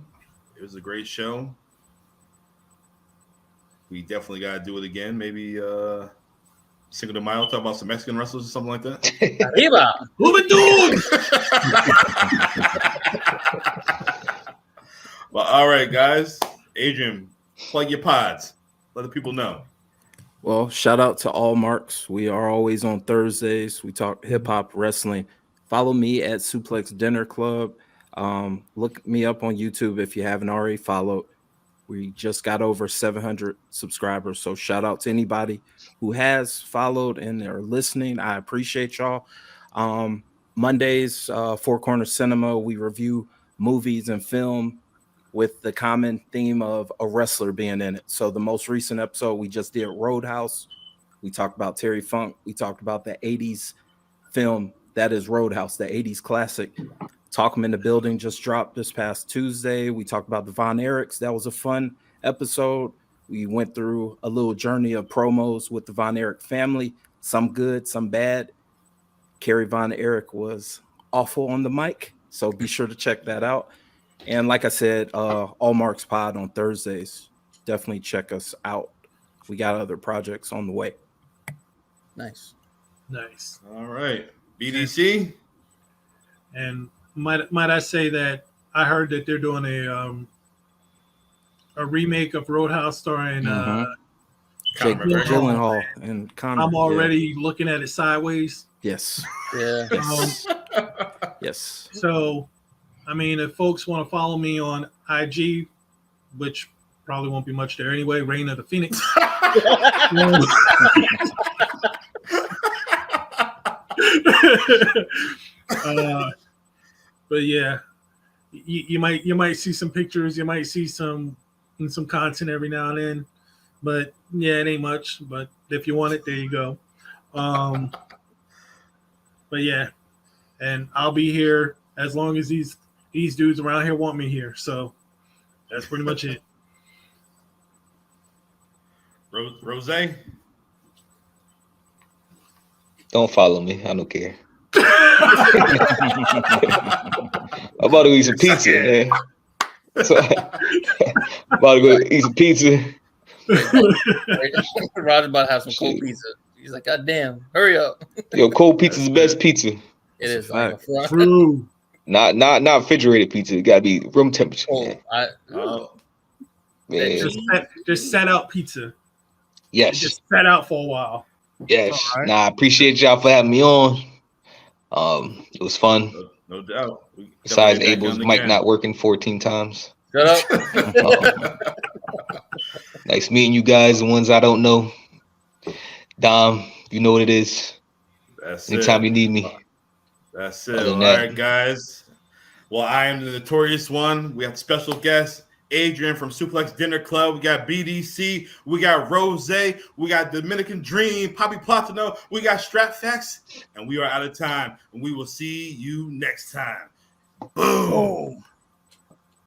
it was a great show. We definitely got to do it again. Maybe Cinco de Mayo, talk about some Mexican wrestlers or something like that. Arriba. Well, all right, guys. Adrian, plug your pods. Let the people know. Well, shout out to all marks. We are always on Thursdays. We talk hip hop, wrestling. Follow me at Suplex Dinner Club. Look me up on YouTube if you haven't already followed. We just got over 700 subscribers. So shout out to anybody who has followed and are listening. I appreciate y'all. Mondays, Four Corner Cinema, we review movies and film with the common theme of a wrestler being in it. So the most recent episode we just did, Roadhouse. We talked about Terry Funk. We talked about the 80s film that is Roadhouse, the 80s classic. Talk 'em in the Building just dropped this past Tuesday. We talked about the Von Erichs. That was a fun episode. We went through a little journey of promos with the Von Erich family, some good, some bad. Kerry Von Erich was awful on the mic, so be sure to check that out. And like I said, All Marks Pod on Thursdays. Definitely check us out. We got other projects on the way. Nice. Nice. All right. BDC. And might I say that I heard that they're doing a remake of Roadhouse starring Jake Conor McGregor. Gyllenhaal and Conor. I'm already looking at it sideways. Yes. Yeah. Yes. Yes. So, I mean, if folks want to follow me on IG, which probably won't be much there anyway, Reign of the Phoenix. But yeah, you might see some pictures, you might see some content every now and then. But yeah, it ain't much. But if you want it, there you go. But yeah, and I'll be here as long as these dudes around here want me here. So that's pretty much it. Rozay. Don't follow me. I don't care. I'm about to go eat some pizza, man. So, I'm about to go eat some pizza. Roger about to have some cold pizza. He's like, God damn, hurry up. Yo, cold pizza's the best pizza. It is. True. Not refrigerated pizza. It gotta be room temperature. Oh, Man. Just set out pizza. Yes. Just set out for a while. Yes. All right. Nah, I appreciate y'all for having me on. It was fun. No doubt. Besides Abel's mic not working 14 times. Shut up. Nice meeting you guys, the ones I don't know. Dom, you know what it is. That's Anytime it. you need me. That's it. Other All than that- right, guys. Well, I am the notorious one. We have special guest Adrian from Suplex Dinner Club. We got BDC. We got Rozay. We got Dominican Dream, Poppy Platino. We got Strap Facts. And we are out of time. And we will see you next time. Boom.